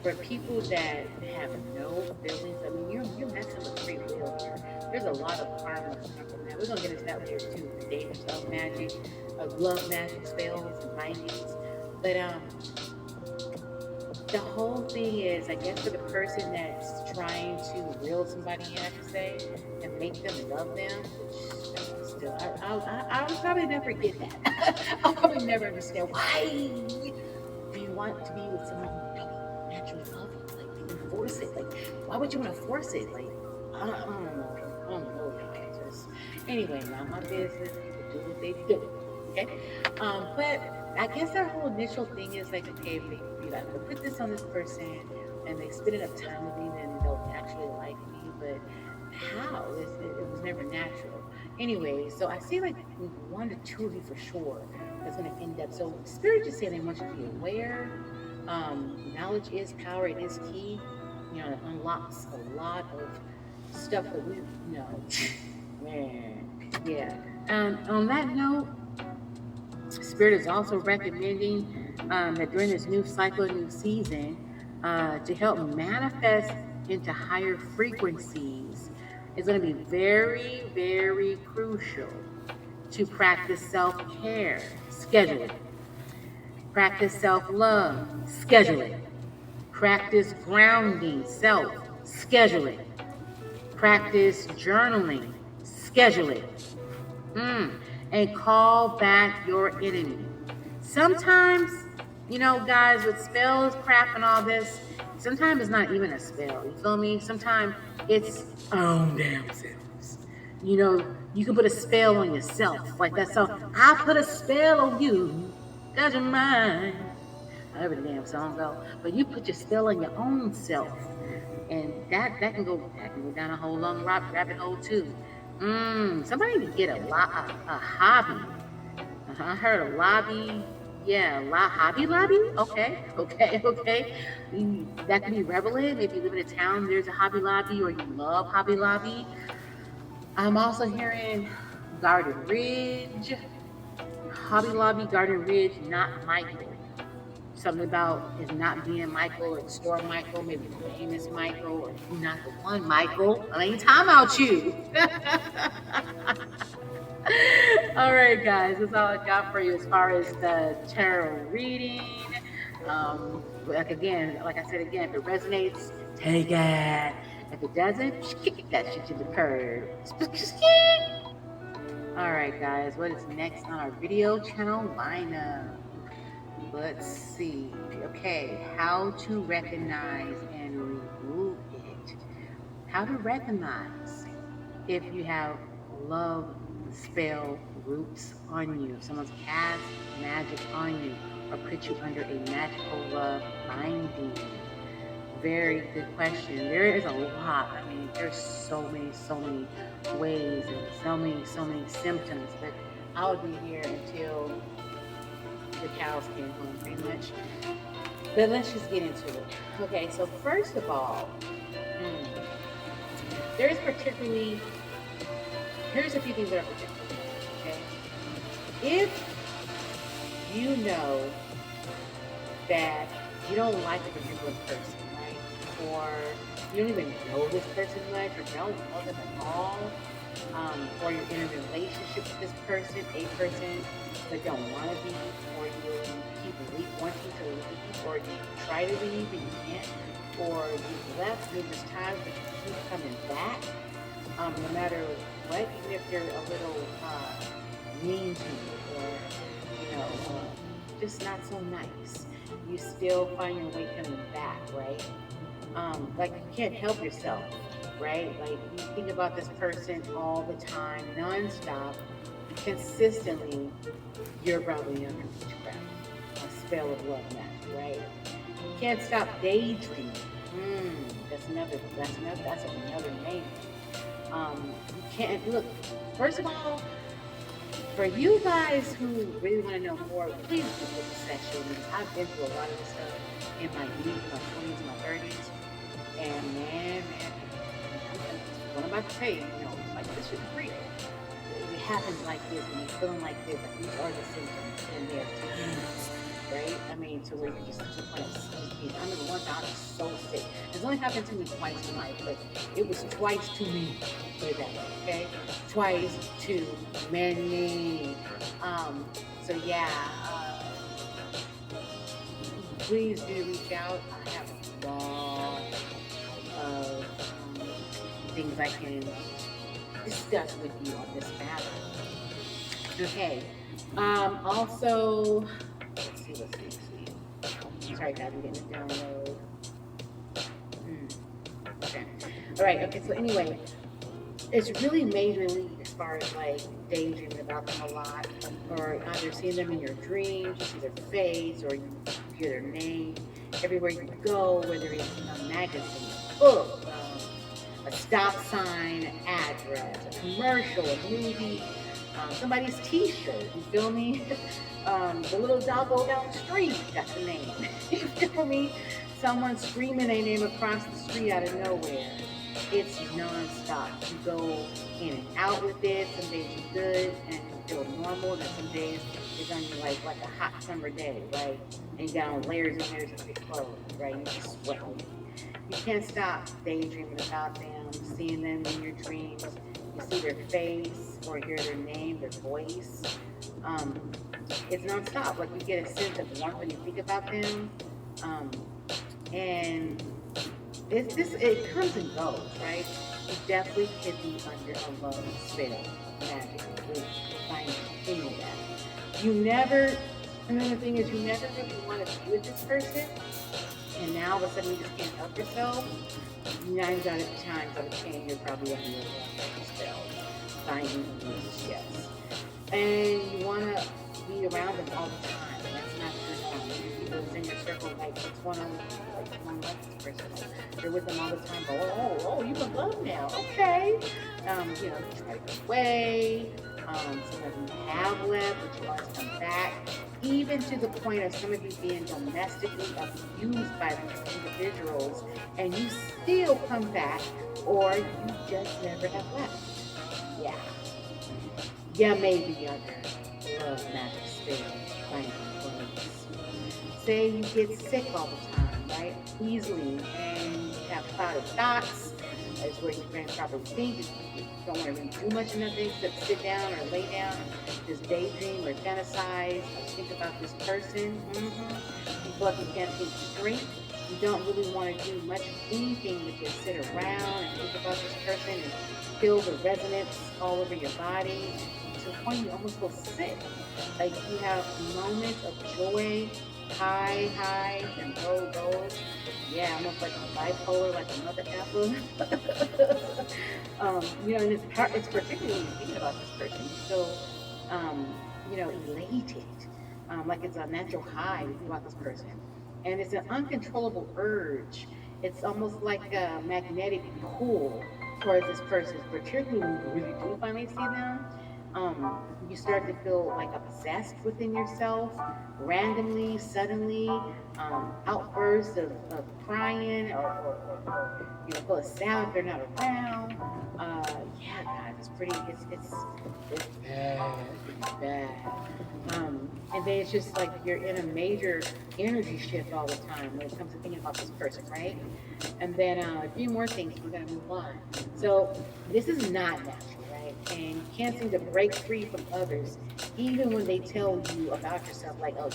for people that have no feelings, I mean, you're messing with free will here. There's a lot of karma from that. We're gonna get into that later too. The dangers of magic, of love magic spells and bindings. But the whole thing is, I guess, for the person that's trying to reel somebody in, I should say, and make them love them, which still, I'll probably never get that. I'll probably never understand why do you want to be with someone who don't naturally love you? Like, you force it. Like, why would you want to force it? Like, I don't know. I don't know the answers. Anyway, not my business. People do what they do. Okay? But I guess that whole initial thing is like, okay, if they be like, well, put this on this person and they spend enough time with me, then they'll actually like me. But how? It was never natural. Anyway, so I see like one to two of you for sure that's going to end up. So Spirit just saying they want you to be aware. Knowledge is power. It is key. It unlocks a lot of stuff that we know. Man, yeah. On that note, Spirit is also recommending that during this new cycle, new season, to help manifest into higher frequencies, is going to be very, very crucial to practice self-care, schedule it. Practice self-love, schedule it. Practice grounding, self, schedule it. Practice journaling, schedule it. And call back your enemy. Sometimes, guys, with spells, crap, and all this, sometimes it's not even a spell. You feel me? Sometimes it's our own damn selves. You can put a spell on yourself. Like that song, I put a spell on you, 'cause you're mine. However the damn song go. But you put your spell on your own self. And that can go down a whole long rabbit hole too. Somebody need to get a hobby. I heard a lobby. Yeah, hobby lobby. Okay. That can be relevant. If you live in a town, there's a Hobby Lobby, or you love Hobby Lobby. I'm also hearing Garden Ridge, Hobby Lobby, Garden Ridge, not Michael. Something about is not being Michael, or store Michael, maybe the famous Michael, or not the one Michael. I ain't talking about you. All right, guys, that's all I got for you as far as the tarot reading. Like I said again, if it resonates, take it. If it doesn't, kick that shit to the curb. All right, guys, what is next on our video channel lineup? Let's see. Okay, how to recognize and remove it. How to recognize if you have love spell roots on you. If someone's cast magic on you or put you under a magical love binding. very good question. There is a lot. I mean, there's so many ways and so many symptoms. But I'll be here until the cows came home, pretty much. But let's just get into it. Okay, so first of all, there's particularly here's a few things that are particular. Okay, if you know that you don't like a particular person, right? Or you don't even know this person much, or you don't know them at all, or you're in a relationship with this person, a person that don't want to be, or you keep wanting to leave, or you try to leave and you can't, or you've left numerous times but you keep coming back, no matter what, even if they're a little mean to you, or just not so nice, you still find your way coming back, right? Like you can't help yourself, right? Like you think about this person all the time, nonstop, consistently. You're probably under witchcraft, a spell of love magic, right? You can't stop daydreaming. That's another name. You can't look. First of all, for you guys who really want to know more, please Google the sexual needs. I've been through a lot of this stuff in my youth, my 20s, and my 30s. And man, what I'm about to say, like this is real. It happens like this, and you're feeling like this. Like these are the symptoms, and they're teens, right? I mean, to where you're just to the point of just being. I remember one time I was so sick. It's only happened to me twice in life, but it was twice too many. Put it that way, okay? Twice too many. So yeah. Please do reach out. I have a lot of things I can discuss with you on this matter. Okay. Also, let's see. Sorry, guys, I'm getting a download. Okay. All right. Okay. So anyway, it's really majorly as far as like daydreaming about them a lot, or either seeing them in your dreams, you see their face, or you hear their name everywhere you go, whether it's in a magazine, a book, a stop sign, an address, a commercial, a movie, somebody's T-shirt. You feel me? The little doggo down the street got the name. You feel me? Someone screaming their name across the street out of nowhere. It's non-stop. You go in and out with it. Some days you're good and you feel normal, and some days it's on you like a hot summer day, right? And you got on layers and layers of thick clothes, right? You just sweating. You can't stop daydreaming about them, seeing them in your dreams. You see their face or hear their name, their voice. It's non-stop. Like you get a sense of warmth when you think about them. And it comes and goes, right? You definitely could be under a love spell, magic, find any of that. Another thing is you never really want to be with this person, and now all of a sudden you just can't help yourself. 9 out of 10 you're probably under a love spell, finding abuse, yes. And you want to be around them all the time. That's not good. People in your circle, like, what's going on with you? Like, what's going on with this person? Like, you're with them all the time, but oh, you in love now. Okay. You try to go away. Some of you have left, but you always come back. Even to the point of some of you being domestically abused by these individuals, and you still come back, or you just never have left. Yeah. Yeah, maybe under love magic spell, finding clothes. Say you get sick all the time, right? Easily, and you have clouded thoughts. That's where you can probably think. You don't want to really do much of nothing except sit down or lay down, just daydream or fantasize or think about this person. You feel like you can't think straight. You don't really want to do much of anything but just sit around and think about this person and feel the resonance all over your body, to the point you almost feel sick. Like you have moments of joy, highs and lows. Yeah, almost like a bipolar, like a mother apple. And it's particularly when you're thinking about this person, you feel, elated, like it's a natural high to think about this person. And it's an uncontrollable urge. it's almost like a magnetic pull towards this person, particularly when you really do finally see them. You start to feel like obsessed within yourself, randomly, suddenly, outbursts of crying or feel sad if they're not around. Yeah, guys, it's pretty, it's bad, it's bad. And then it's just like you're in a major energy shift all the time when it comes to thinking about this person, right? And then a few more things, we're gonna move on. So this is not natural, right? And you can't seem to break free from others, even when they tell you about yourself, like, oh,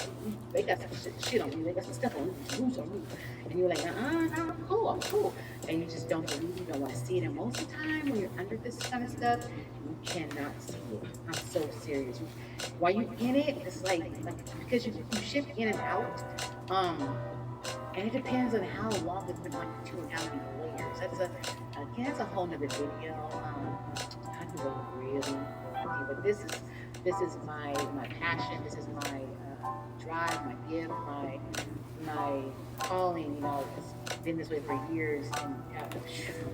they got some shit on you, they got some stuff on you, some roots on you, and you're like, no, I'm cool, I'm cool, and you just don't believe, you don't want to see it. And most of the time, when you're under this kind of stuff, you cannot see it. I'm so serious. While you in it, it's like because you shift in and out. Um, and it depends on how long it's been on you too and how many layers. That's a again, that's a whole nother video. I can go really, really deep, but this is my passion. This is my drive, my gift, my calling. It's been this way for years, and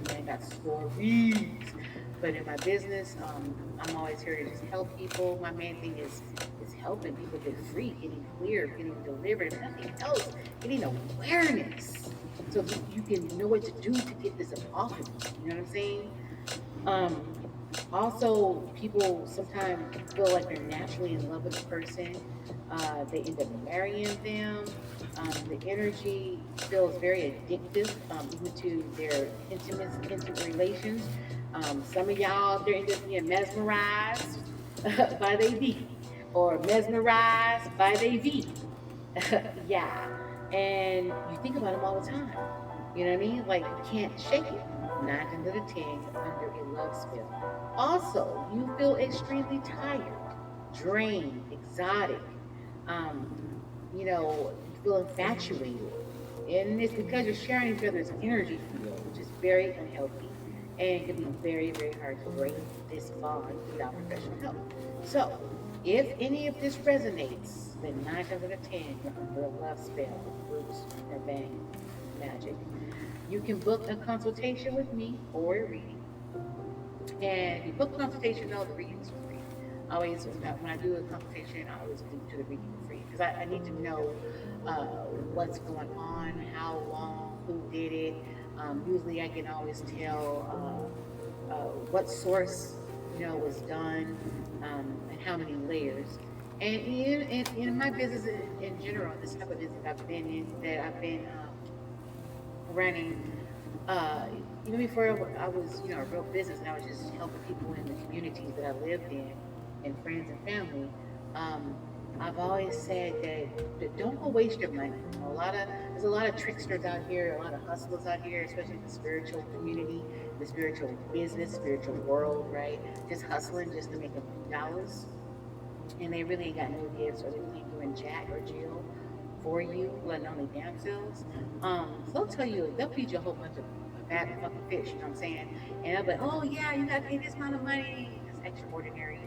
man, got stories. But in my business, I'm always here to just help people. My main thing is helping people get free, getting clear, getting delivered, if nothing else, getting awareness. So you can know what to do to get this off of you. You know what I'm saying? Um, Also, people sometimes feel like they're naturally in love with a person. They end up marrying them. The energy feels very addictive, even to their intimate relations. Some of y'all, they're end up being mesmerized by their D or mesmerized by their V. Yeah. And you think about them all the time. You know what I mean? Like you can't shake it. 9 times out of 10, you're under a love spell. Also, you feel extremely tired, drained, exotic. Um, you feel infatuated. And it's because you're sharing each other's energy field, which is very unhealthy and can be very, very hard to break this bond without professional help. So, if any of this resonates, then 9 times out of 10, you're under a love spell, roots, or bang, magic. You can book a consultation with me or a reading. And you book a consultation, no, the reading is free. Always, when I do a consultation, I always do the reading for free because I need to know what's going on, how long, who did it. Usually, I can always tell what source was done, and how many layers. And in my business in general, this type of business I've been in, that I've been running, uh, even before I was, a real business, and I was just helping people in the communities that I lived in, and friends and family. Um, I've always said that don't go waste your money. There's a lot of tricksters out here, a lot of hustlers out here, especially in the spiritual community, the spiritual business, spiritual world, right? Just hustling just to make a few dollars, and they really ain't got no gifts, or they really ain't doing jack or jill for you, letting on their damn selves. So they'll tell you, they'll feed you a whole bunch of bad fucking fish, you know what I'm saying? And they'll be like, oh yeah, you gotta pay this amount of money. It's extraordinary.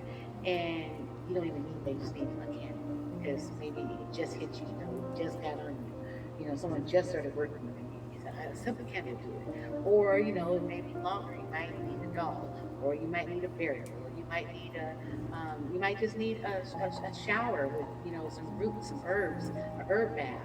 And you don't even need, they just need a candle because maybe it just hit you, it just got on you. Someone just started working with you. A simple candle will do it. Or, it may be longer. You might need a doll, or you might need a burial, or you might just need a shower with, some roots, some herbs, a herb bath,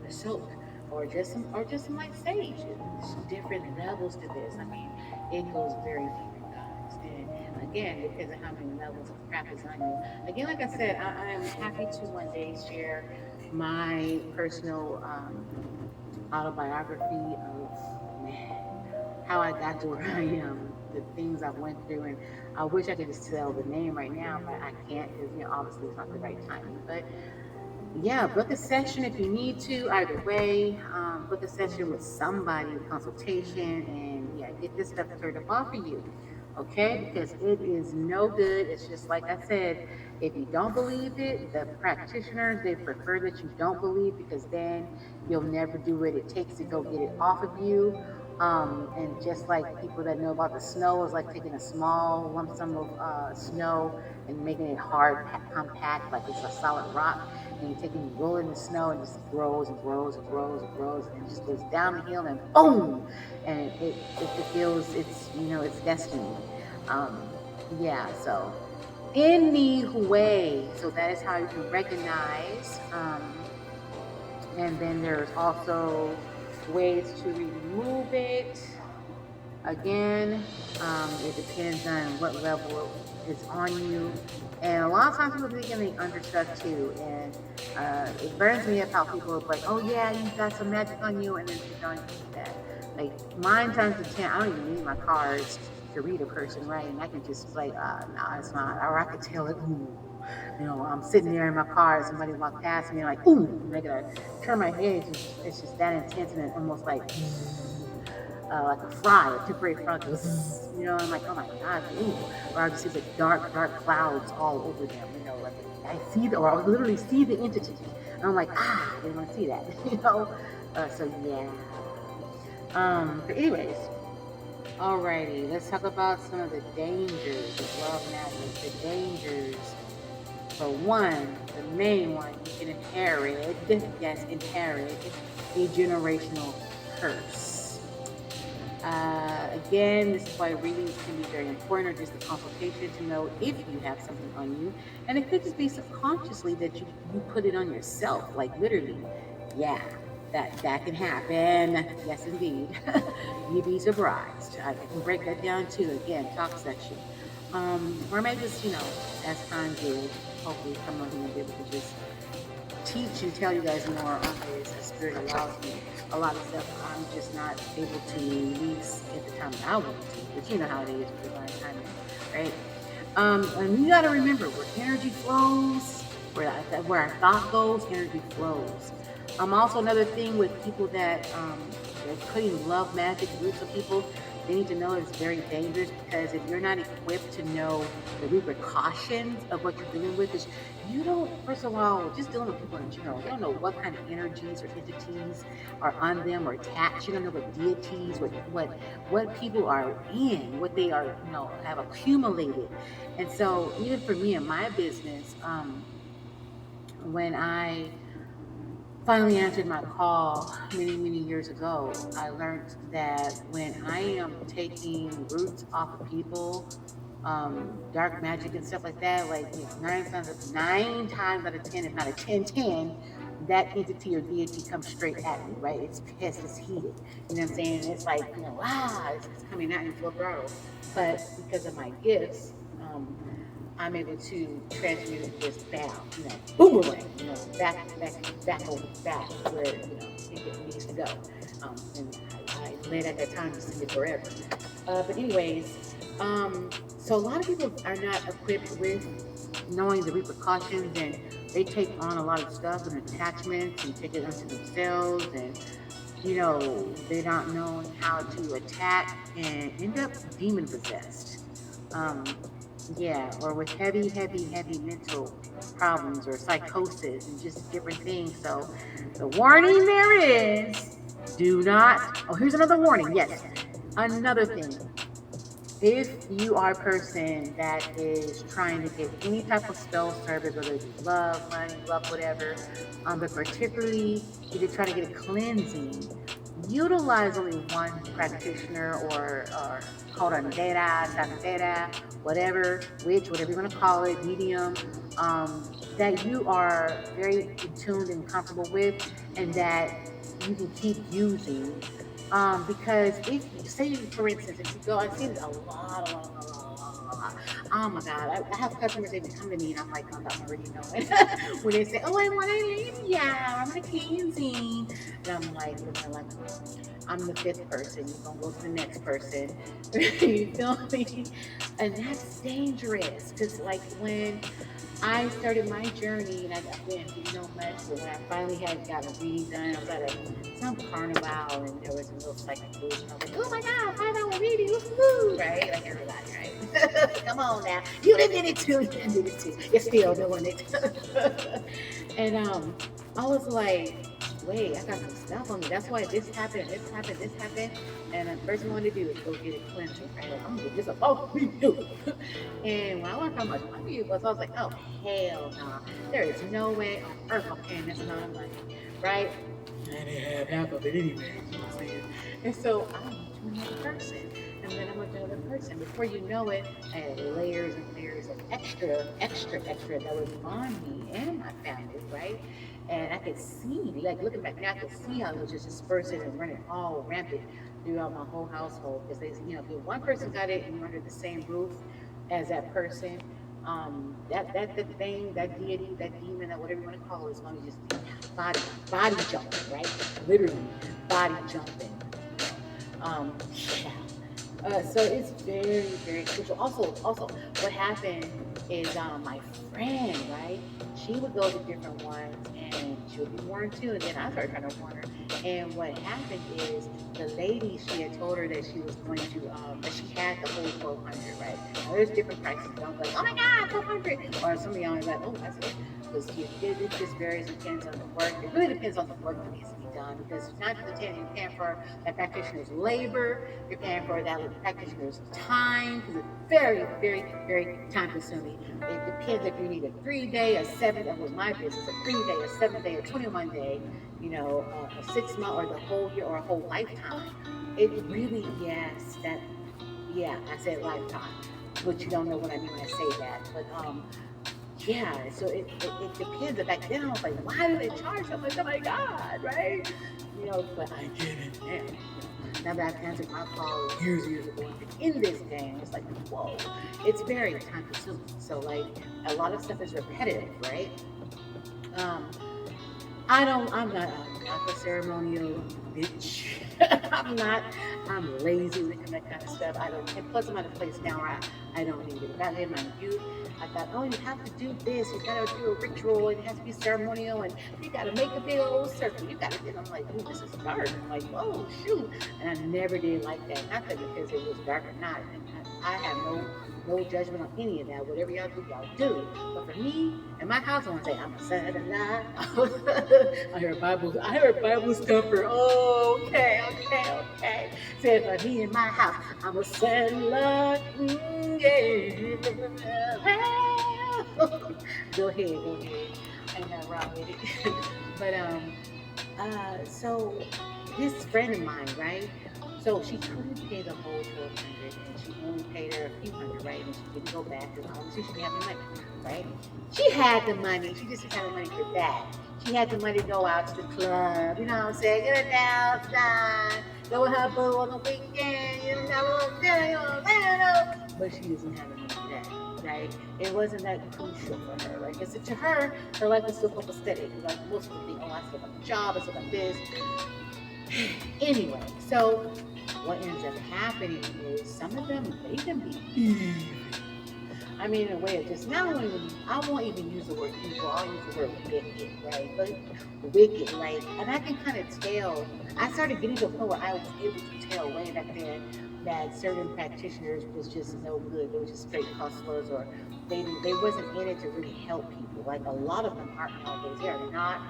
a soak, or just some like sage. There's different levels to this. I mean, it goes very deep, guys. And again, it depends on how many levels of crap is on you. Again, like I said, I am happy to one day share my personal autobiography of, man, how I got to where I am, the things I went through, and I wish I could just tell the name right now, but I can't because obviously it's not the right timing. But yeah, book a session if you need to. Either way, book a session with somebody, a consultation, and yeah, get this stuff turned up off of you. Okay, because it is no good. It's just like I said, if you don't believe it, the practitioners, they prefer that you don't believe, because then you'll never do what it takes to go get it off of you. And just like people that know about the snow, is like taking a small lump sum of snow and making it hard, compact, like it's a solid rock. And you take and you roll it in the snow, and it just grows and grows and grows and grows, and it just goes down the hill and boom, and it feels it's destiny. Yeah. So anyway, so that is how you can recognize. And then there's also ways to remove it. Again, it depends on what level it's on you. And a lot of times people think they under stuff too. And it burns me up how people are like, oh yeah, you got some magic on you, and then you don't need that. Like 9 times out of 10, I don't even need my cards to read a person, right? And I can just like, no, it's not. Or I could tell it, ooh. I'm sitting there in my car, somebody walked past me, like, ooh, and I gotta turn my head. It's just that intense, and it's almost like a fry, a temporary fry goes, I'm like, oh my God, ooh. Or I just see the dark, dark clouds all over them, like I see or I literally see the entity. And I'm like, I didn't want to see that, so yeah. But anyways, alrighty, let's talk about some of the dangers of love magic. The dangers. For one, the main one, you can inherit a generational curse. Again, this is why readings can be very important, or just a consultation to know if you have something on you. And it could just be subconsciously that you put it on yourself, like literally. Yeah, that can happen. Yes, indeed. You'd be surprised. I can break that down too. Again, talk section. Or maybe just, as time goes, hopefully someone who will be able to just teach and tell you guys more on this. The Spirit allows me a lot of stuff I'm just not able to release at the time that I want to, but you know how it is with divine timing, right? And you got to remember, where energy flows, where our thought goes, energy flows. Also another thing with people that they're putting love magic groups of people, they need to know it's very dangerous, because if you're not equipped to know the repercussions of what you're dealing with, is you don't, first of all, just dealing with people in general, you don't know what kind of energies or entities are on them or attached. You don't know what deities, what people are in, what they are, have accumulated. And so even for me in my business, when I finally answered my call many, many years ago, I learned that when I am taking roots off of people, dark magic and stuff like that, like 9 times out of 10, if not a 10-10, that entity or deity comes straight at me, right? It's pissed, it's heated. You know what I'm saying? It's like, it's coming at me full throttle. But because of my gifts, I'm able to transmute it just down, boomerang, back where, it needs to go. And I led at that time to send it forever. But anyways, so a lot of people are not equipped with knowing the repercussions, and they take on a lot of stuff and attachments and take it unto themselves, and they're not knowing how to attack and end up demon possessed. Or with heavy mental problems or psychosis and just different things. So the warning there is, do not, here's another warning. Yes, another thing. If you are a person that is trying to get any type of spell service, whether it's love, money, love, whatever, but particularly if you're trying to get a cleansing, utilize only one practitioner or curandera, whatever, witch, whatever you want to call it, medium, that you are very attuned and comfortable with, and that you can keep using. Because if, say, for instance, if you go, I've seen a lot. Oh my God, I have customers that come to me, and I'm like, I'm already knowing when they say, oh, I want to, I'm a cleansing, and I'm like, I'm the 5th person. You're gonna go to the next person. You feel me? And that's dangerous, because like when I started my journey, and I went, much, but when I finally had got a reading done, I was at some carnival, and there was a little psychic booth, and I was like, oh my God, 5-hour reading, woohoo, right? Like everybody, right? Come on now, you did it too, you're still doing it. And I was like, wait, I got some stuff on me. That's why this happened, and this happened, this happened. And the first thing I want to do is go get a cleansing, right? Like, I'm gonna get this up off me, too. And when I learned how much money it was, I was like, oh, hell no. Nah. There is no way on earth I'm paying this amount of money, right? And they have half of it anyway, you know what I'm saying? And so I went to another person, and then I went to another person. Before you know it, I had layers and layers of extra that was on me and my family, right? And I could see, like looking back now, I could see how it was just dispersing and running all rampant throughout my whole household. Because they, you know, if one person got it and you're under the same roof as that person, that the thing, that deity, that demon, that whatever you want to call it, is going to just body jumping, right? Literally body jumping. Yeah. So it's very, very crucial. Also, what happened is my friend, right? She would go to different ones and she would be warned too, and then I started trying to warn her. And what happened is the lady, she had told her that she was going to, that she had the whole 1,200, right? Now there's different prices. Don't like, oh my God, 1,200, or some of y'all are like, oh, that's it. Because it just varies, depends on the work. It really depends on the work that needs to be done, because not just you're paying for that practitioner's labor, you're paying for that practitioner's time, because it's very, very, very time consuming. It depends if you need a 3-day, a 7, that was my business, a 3-day, a 7-day, a 21-day, you know, a 6-month, or the whole year, or a whole lifetime. It really, yes, that, yeah, I said lifetime, but you don't know what I mean when I say that, but yeah, so it depends. Back then I was like, why do they charge so much? Oh my God, right? You know, but I get it now. You know, now that I've answered my call years ago in this game, it's like, whoa, it's very time consuming. So like a lot of stuff is repetitive, right? I'm not a ceremonial bitch. I'm lazy with that kind of stuff. I don't, and plus I'm at a place now where I don't need it. Back in my youth, I thought, oh, you have to do this, you gotta do a ritual, it has to be ceremonial, and you gotta make a big old circle. You gotta do it. I'm like, ooh, this is dark. I'm like, whoa, shoot. And I never did like that. Not that because it was dark or not. And I have no judgment on any of that. Whatever y'all do. But for me, in my house, I want to say, I'm a son of God. I heard Bible stumper. Oh, okay. Said for me in my house, I'm a son yeah. Go ahead. I ain't nothing wrong with it. But so this friend of mine, right? So she couldn't pay the whole 1,200, and she only paid her a few hundred, right? And she didn't go back because obviously she didn't have the money, right? She had the money. She just didn't have the money for that. She had the money to go out to the club, you know what I'm saying? Get a nails done, go with her boo on the weekend, you know, but she doesn't have the money for that, right? It wasn't that crucial for her, right? Because to her life was still copacetic. Like most people think, oh, I still got a job, I still got this. Anyway, so what ends up happening is some of them, they can be evil. I mean, in a way of just not only, I won't even use the word evil, I'll use the word wicked, right? But wicked, like, and I can kind of tell, I started getting to a point where I was able to tell way back then that certain practitioners was just no good. They were just straight hustlers, or they wasn't in it to really help people. Like a lot of them aren't nowadays. They are not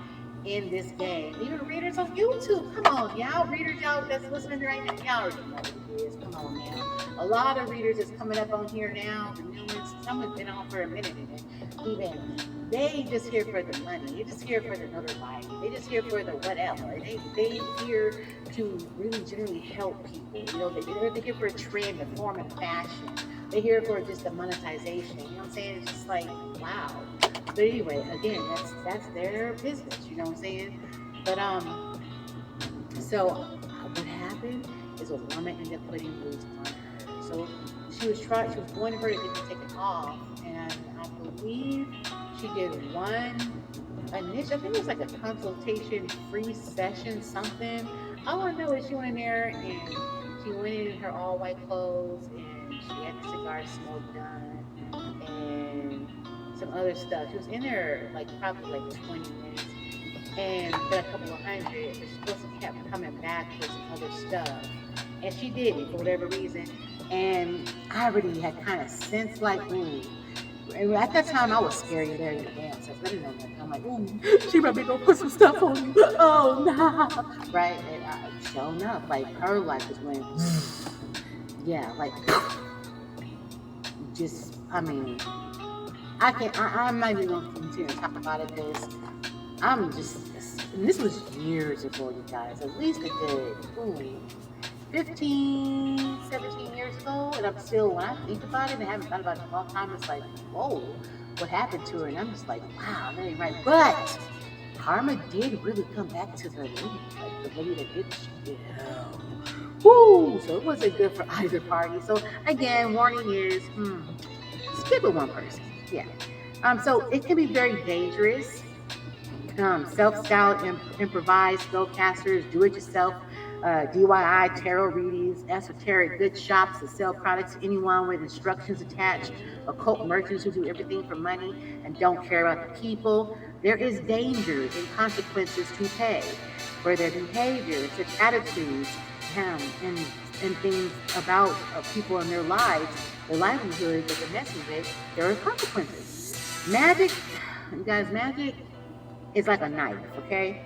in this game. Even readers on YouTube, come on, y'all readers, y'all that's listening right now, y'all already know what it is. Come on now. A lot of readers is coming up on here now. The new ones, some have been on for a minute, and even they just here for the money. They're just here for the notoriety. They just here for the whatever. They here to really generally help people. You know, they're here for a trend, a form, and fashion. They're here for just the monetization. You know what I'm saying? It's just like, wow. But anyway, again, that's their business, you know what I'm saying? But so what happened is a woman ended up putting roots on her. So she was wanting her to get it taken off, and I believe she did one initial, I think it was like a consultation free session, something. All I know is she went in there and she went in her all white clothes, and she had the cigar smoke done and some other stuff. She was in there like probably like 20 minutes, and then a couple of hundred, but she supposed to kept coming back for some other stuff, and she didn't for whatever reason. And I already had kind of sensed like, ooh, And at that time, I was scared of their damn self. I didn't know nothing. I'm like, ooh, she might be gonna put some stuff on you. Oh, no. Right? And showing up, like, her life just went, yeah, like, just, I mean, I'm not even gonna continue to talk about it because I'm just, and this was years ago, you guys. At least a good, 15, 17 years ago, and I'm still, when I think about it, and I haven't thought about it in a long time, it's like, whoa, what happened to her? And I'm just like, wow, that ain't right. But karma did really come back to the lady, like the lady that did shit. Woo! So it wasn't good for either party. So again, warning is, stick with one person. Yeah. So it can be very dangerous. Self-styled, improvised spellcasters, do-it-yourself, DIY tarot readings, esoteric good shops that sell products to anyone with instructions attached, occult merchants who do everything for money and don't care about the people. There is danger and consequences to pay for their behavior, such attitudes, and things about people in their lives, their livelihoods that they're messing with. There are consequences. Magic, you guys, magic is like a knife, okay?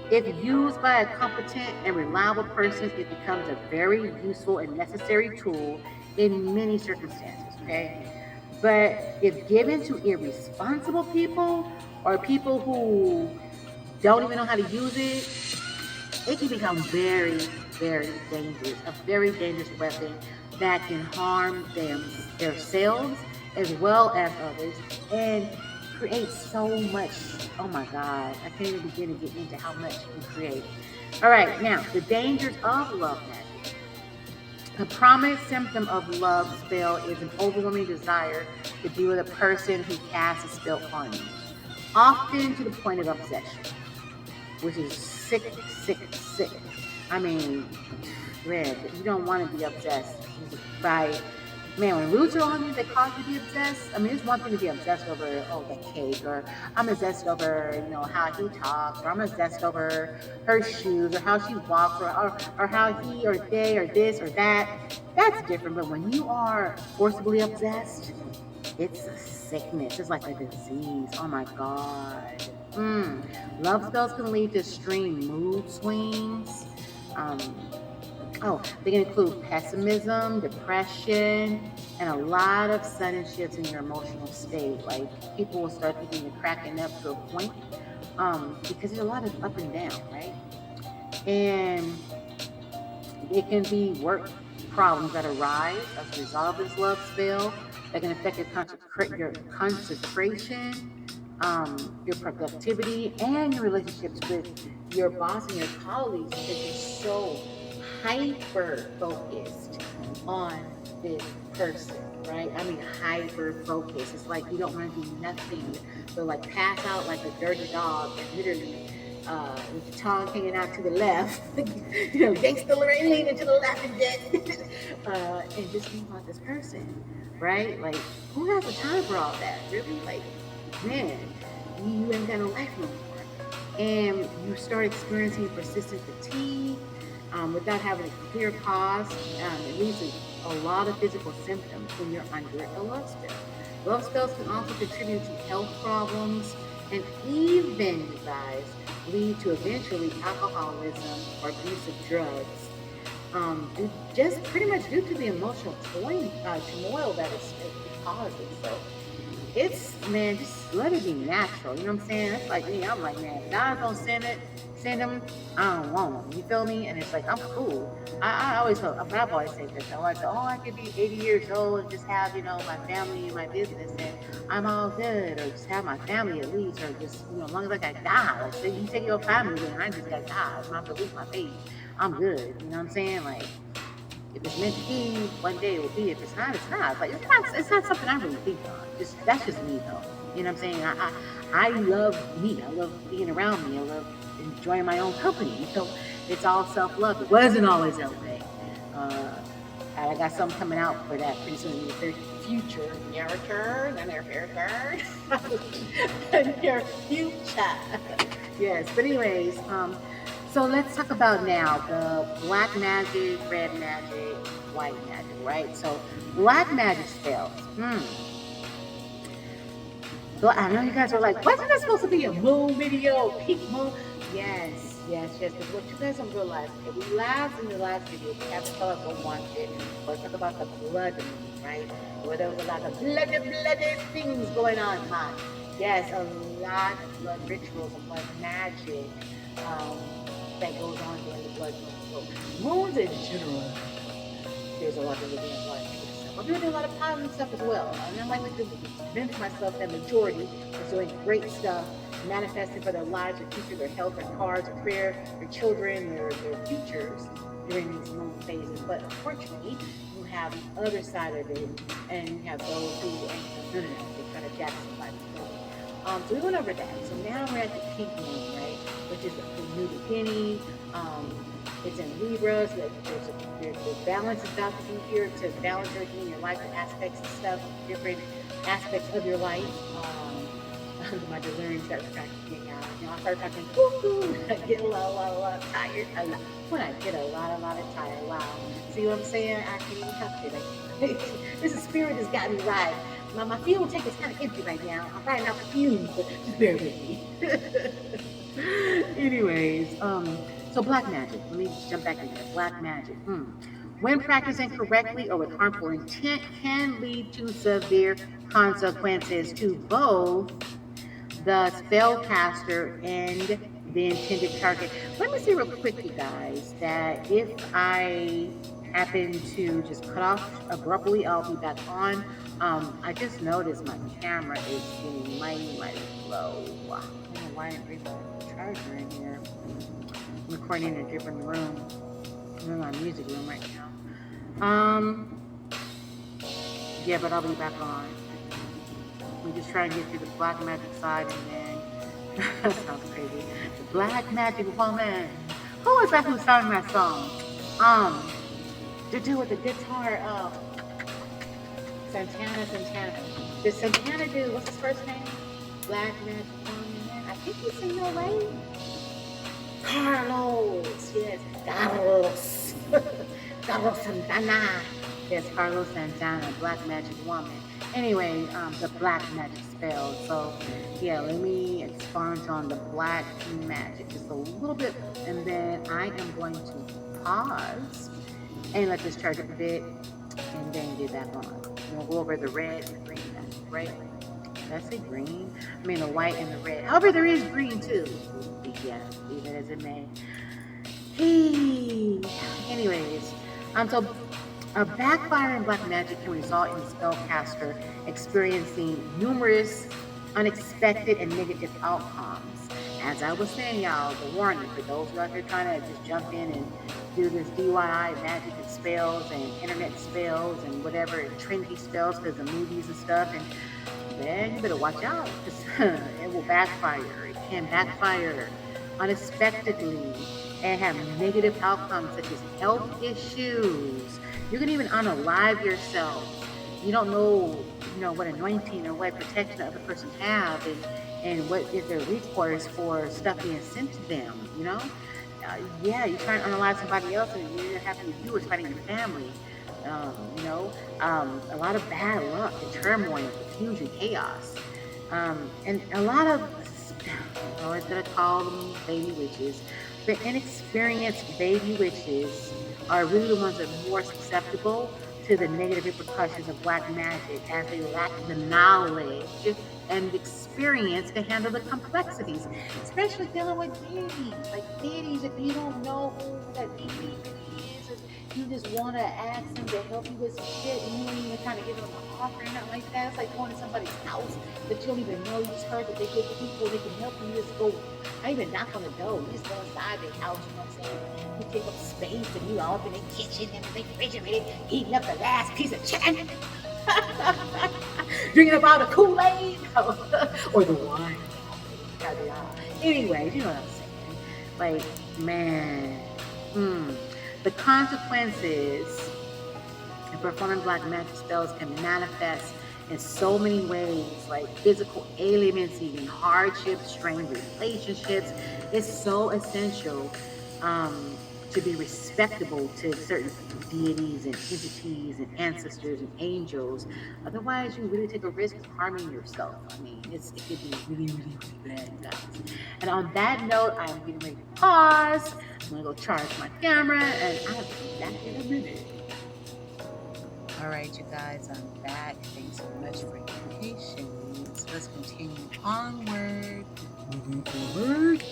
If used by a competent and reliable person, it becomes a very useful and necessary tool in many circumstances, okay? But if given to irresponsible people or people who don't even know how to use it, it can become very, very dangerous, a very dangerous weapon that can harm themselves as well as others, and create so much. Oh my God, I can't even begin to get into how much you can create. All right, now the dangers of love magic. A prominent symptom of love spell is an overwhelming desire to be with a person who casts a spell on you, often to the point of obsession, which is sick, sick, sick. I mean, man, you don't want to be obsessed by. Man, when roots are on you, they cause you to be obsessed. I mean, it's one thing to be obsessed over, the cake, or I'm obsessed over, how he talks, or I'm obsessed over her shoes, or how she walks, or how he or they or this or that. That's different. But when you are forcibly obsessed, it's a sickness. It's like a disease. Oh my God. Love spells can lead to extreme mood swings. They can include pessimism, depression, and a lot of sudden shifts in your emotional state. Like, people will start thinking you're cracking up to a point, because there's a lot of up and down, right? And it can be work problems that arise as a result of this love spell that can affect your concentration, your productivity, and your relationships with your boss and your colleagues, because you're so hyper focused on this person, right? I mean, hyper focused. It's like you don't want to do nothing but like pass out like a dirty dog, and literally with your tongue hanging out to the left, gangster leaning to the left and dead, and just think about this person, right? Like, who has the time for all that? Really? Like, man, you ain't got no life no more. And you start experiencing persistent fatigue, without having a clear cause. It leads to a lot of physical symptoms when you're under a love spell. Love spells can also contribute to health problems, and even, you guys, lead to eventually alcoholism or abuse of drugs. Just pretty much due to the emotional turmoil that it causes. So it's, man, just let it be natural. You know what I'm saying? It's like me. I'm like, man, if God's gonna send them, I don't want them. You feel me? And it's like, I'm cool. I always felt, but I've always said this. I always said, I could be 80 years old and just have, my family and my business, and I'm all good, or just have my family at least, or just, as long as I got God. Like, say you take your family, and I just got God. My belief, my faith, I'm good. You know what I'm saying? Like, if it's meant to be, one day it will be. If it's not, it's not. Like, it's not something I really think on. That's just me, though. You know what I'm saying? I love me. I love being around me. I love enjoying my own company. So it's all self-love. It wasn't always that way. I got something coming out for that pretty soon in the very future. Near future. Yes, but anyways, so let's talk about now the black magic, red magic, white magic, right? So black magic spells. So I know you guys are like, wasn't that supposed to be a moon video, peak moon? Yes, yes, yes. Because what you guys don't realize, okay, in the last video, we have to tell us what watch it. Let's talk about the blood moon, right? Where there was a lot of bloody things going on, man. Yes, a lot of blood rituals and blood magic um, that goes on during the blood moon. So moons in general, there's a lot of living in life. I'm doing a lot of positive stuff as well. And I like to convince myself that majority is doing great stuff, manifesting for their lives, their future, their health, their cars, their career, their children, their futures during these moon phases. But unfortunately, you have the other side of it, and you have those who ain't none of that. They try to jack somebody's money. So we went over that. So now we're at the pink moon, right? Which is the new beginning. It's in Libra, so there's balance is about to be here to balance everything in your life, the aspects and stuff, different aspects of your life. My delirium starts cracking out. You know, I start talking woo-hoo, I get a lot tired. When I get a lot of tired, wow. See what I'm saying? I can't even help it. Like, this spirit has got me right. My fuel tank is kind of empty right now. I'm riding out the fumes, but just bear with me. Anyways, so black magic. Let me just jump back in there. Black magic. When practiced incorrectly or with harmful intent, can lead to severe consequences to both the spellcaster and the intended target. Let me say real quick, you guys, that if I happen to just cut off abruptly, I'll be back on. I just noticed my camera is getting mighty low. I don't know why I didn't bring my charger in here. I'm recording in a different room. I'm in my music room right now. Yeah, but I'll be back on. We just try and get through the black magic side, and then that sounds crazy. The black magic woman. Who was that who sang that song? To do with the guitar. Santana. Did Santana do, what's his first name? Black magic woman. I think he's single, right? Carlos, yes, Carlos Santana. Yes, Carlos Santana, black magic woman. Anyway, the black magic spell. So, yeah, let me expound on the black magic just a little bit, and then I am going to pause and let this charge up a bit, and then get back on. We'll go over the red and the green, right? Did I say green? I mean the white and the red. However, there is green too. Yeah, leave it as it may. Hey. Anyways, so a backfire in black magic can result in the spellcaster experiencing numerous unexpected and negative outcomes. As I was saying, y'all, the warning for those who are out there trying to just jump in and do this DIY magic and spells and internet spells and whatever, and trendy spells because of movies and stuff, and then you better watch out because it will backfire. It can backfire unexpectedly and have negative outcomes such as health issues. You can even unalive yourself. You don't know, what anointing or what protection the other person have, and what is their recourse for stuff being sent to them, yeah, you try and unalive somebody else and you're having to do is fighting your family. A lot of bad luck and turmoil, confusion, chaos. And a lot of, I was going to call them baby witches. The inexperienced baby witches are really the ones that are more susceptible to the negative repercussions of black magic, as they lack the knowledge and experience to handle the complexities, especially dealing with deities. Like deities, if you don't know who that deity really is, you just want to ask them to help you with some shit, and you don't even kind of give them an offer or nothing like that. It's like going to somebody's house that you don't even know. You just heard that they good people, they can help you. You just go, not even knock on the door. You just go inside their house, you know what I'm saying? You take up space, and you all up in their kitchen and the refrigerator, heating up the last piece of chicken. Drinking up all the Kool-Aid or the wine. Anyways, you know what I'm saying. Like, man, the consequences of performing black magic spells can manifest in so many ways, like physical ailments, even hardships, strained relationships. It's so essential to be respectable to certain deities and entities and ancestors and angels. Otherwise, you really take a risk of harming yourself. I mean, it could be really, really, really bad, you guys. And on that note, I'm getting ready to pause. I'm gonna go charge my camera, and I'll be back in a minute. All right, you guys, I'm back. Thanks so much for your patience. Let's continue onward, moving forward.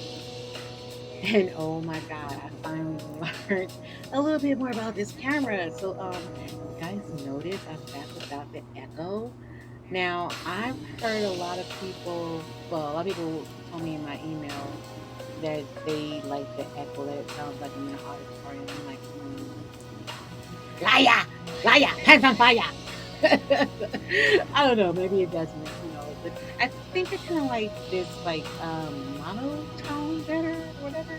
And oh my God, I finally learned a little bit more about this camera. So, you guys notice I'm back without the echo. Now, I've heard a lot of people, well, a lot of people told me in my email that they like the echo, that it sounds like I'm in an auditorium. I'm like, liar, liar, pants on fire. I don't know, maybe it doesn't, but I think I kind of like this, like, monotone better or whatever.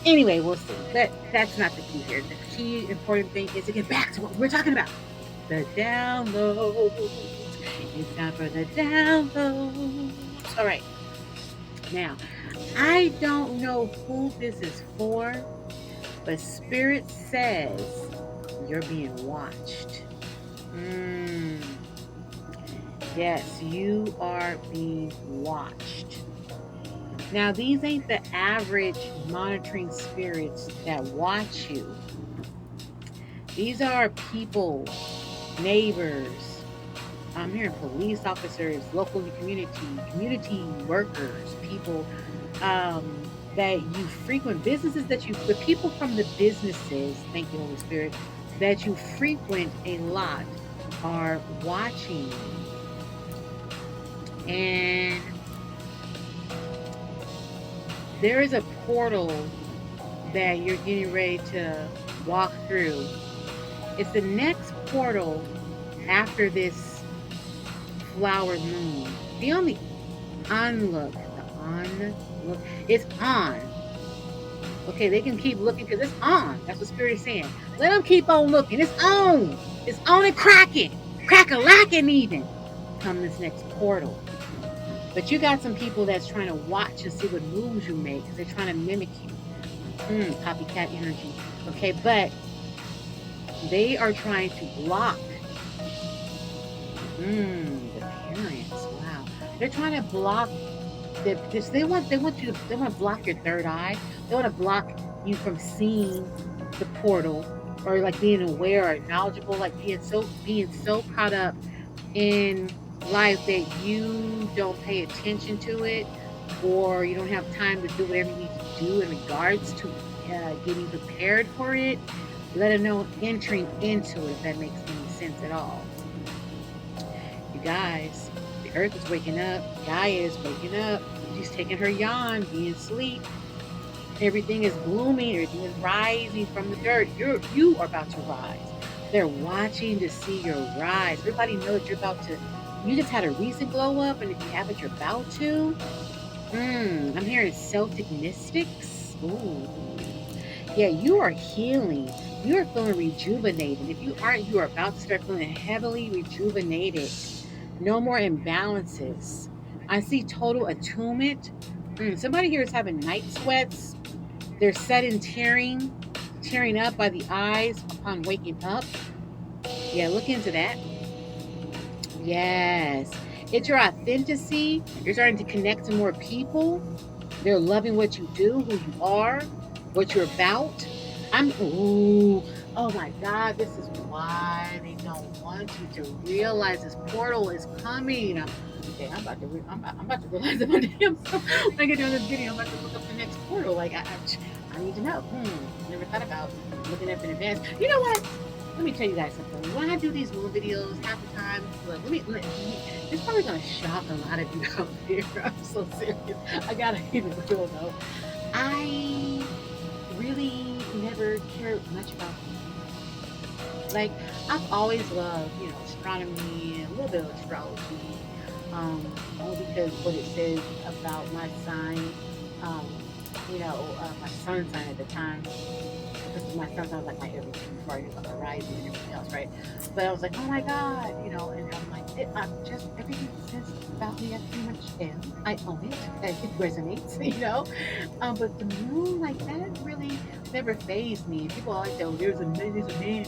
Anyway, we'll see. But that's not the key here. The key important thing is to get back to what we're talking about. The downloads. It's time for the downloads. All right. Now, I don't know who this is for, but Spirit says you're being watched. Yes, you are being watched. Now, these ain't the average monitoring spirits that watch you. These are people, neighbors, I'm hearing police officers, local community workers, people that you frequent, businesses the people from the businesses, thank you, Holy Spirit, that you frequent a lot are watching you. And there is a portal that you're getting ready to walk through. It's the next portal after this flower moon. The only unlook, it's on. Okay, they can keep looking because it's on. That's what Spirit is saying. Let them keep on looking. It's on. It's on and cracking. Crack-a-lacking even. Come this next portal. But you got some people that's trying to watch and see what moves you make because they're trying to mimic you. Copycat energy. Okay, but they are trying to block. The parents. Wow. They're trying to block. They want to block your third eye. They want to block you from seeing the portal, or like being aware or knowledgeable, like being so caught up in life that you don't pay attention to it, or you don't have time to do whatever you need to do in regards to getting prepared for it, let alone entering into it, if that makes any sense at all. You guys, the earth is waking up. Gaia is waking up. She's taking her yawn, being asleep. Everything is blooming. Everything is rising from the dirt. You are about to rise. They're watching to see your rise. Everybody knows you're about to. You just had a recent glow up, and if you haven't, you're about to. I'm hearing Celtic mystics. Ooh. Yeah, you are healing. You are feeling rejuvenated. If you aren't, you are about to start feeling heavily rejuvenated. No more imbalances. I see total attunement. Somebody here is having night sweats. They're sudden tearing up by the eyes upon waking up. Yeah, look into that. Yes. It's your authenticity. You're starting to connect to more people. They're loving what you do, who you are, what you're about. Oh my God, this is why they don't want you to realize this portal is coming. Okay, I'm about to realize it one day. When I get done this video, I'm about to look up the next portal. Like, I need to know. Never thought about looking up in advance. You know what? Let me tell you guys something. When I do these moon videos, half the time, look, it's probably going to shock a lot of you out there. I'm so serious. I got to keep it real, though. I really never cared much about them. Like, I've always loved, astronomy and a little bit of astrology. Only because what it says about my sign, my sun sign at the time. Because my sun sign was like my everything before I knew about the rising and everything else, right? But I was like, oh my God, and I'm like, everything that says about me, I pretty much am. I own it. It resonates, But the moon, like that really, never fazed me. People always say, "Oh, there's a man in the movie,"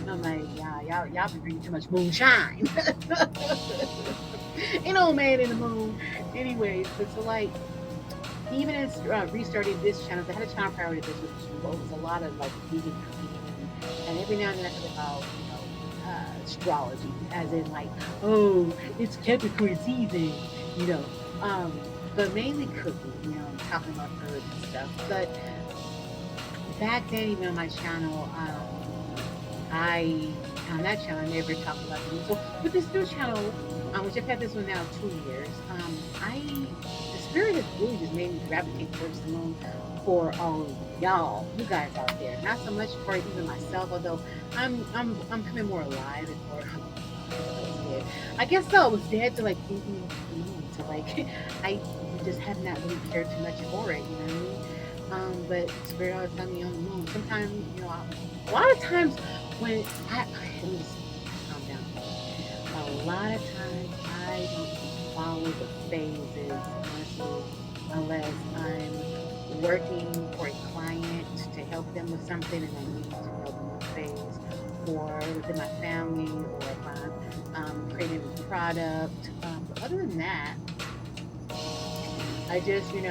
and I'm like, y'all be drinking too much moonshine. Ain't no man in the moon. Anyways, but so like even as restarting this channel, I had a channel prior to this, which was a lot of like vegan cooking, and every now and then I talk about astrology, as in like, oh, it's Capricorn season, you know, um, but mainly cooking, talking about herbs and stuff. But back then, even on my channel, I on that channel I never talked about them. So with this new channel, which I've had this one now 2 years, the spirit has really just made me gravitate towards the moon for all of y'all, you guys out there. Not so much for even myself, although I'm coming more alive and more. I guess so. I was dead to like thinking the moon, so like I just have not really cared too much for it, you know what I mean? But spirit always tell me on the moon. Sometimes, a lot of times when let me just calm down. A lot of times I don't follow the phases unless I'm working for a client to help them with something and I need to know the moon phase, or within my family, or if I'm creating a product. But other than that, I just, and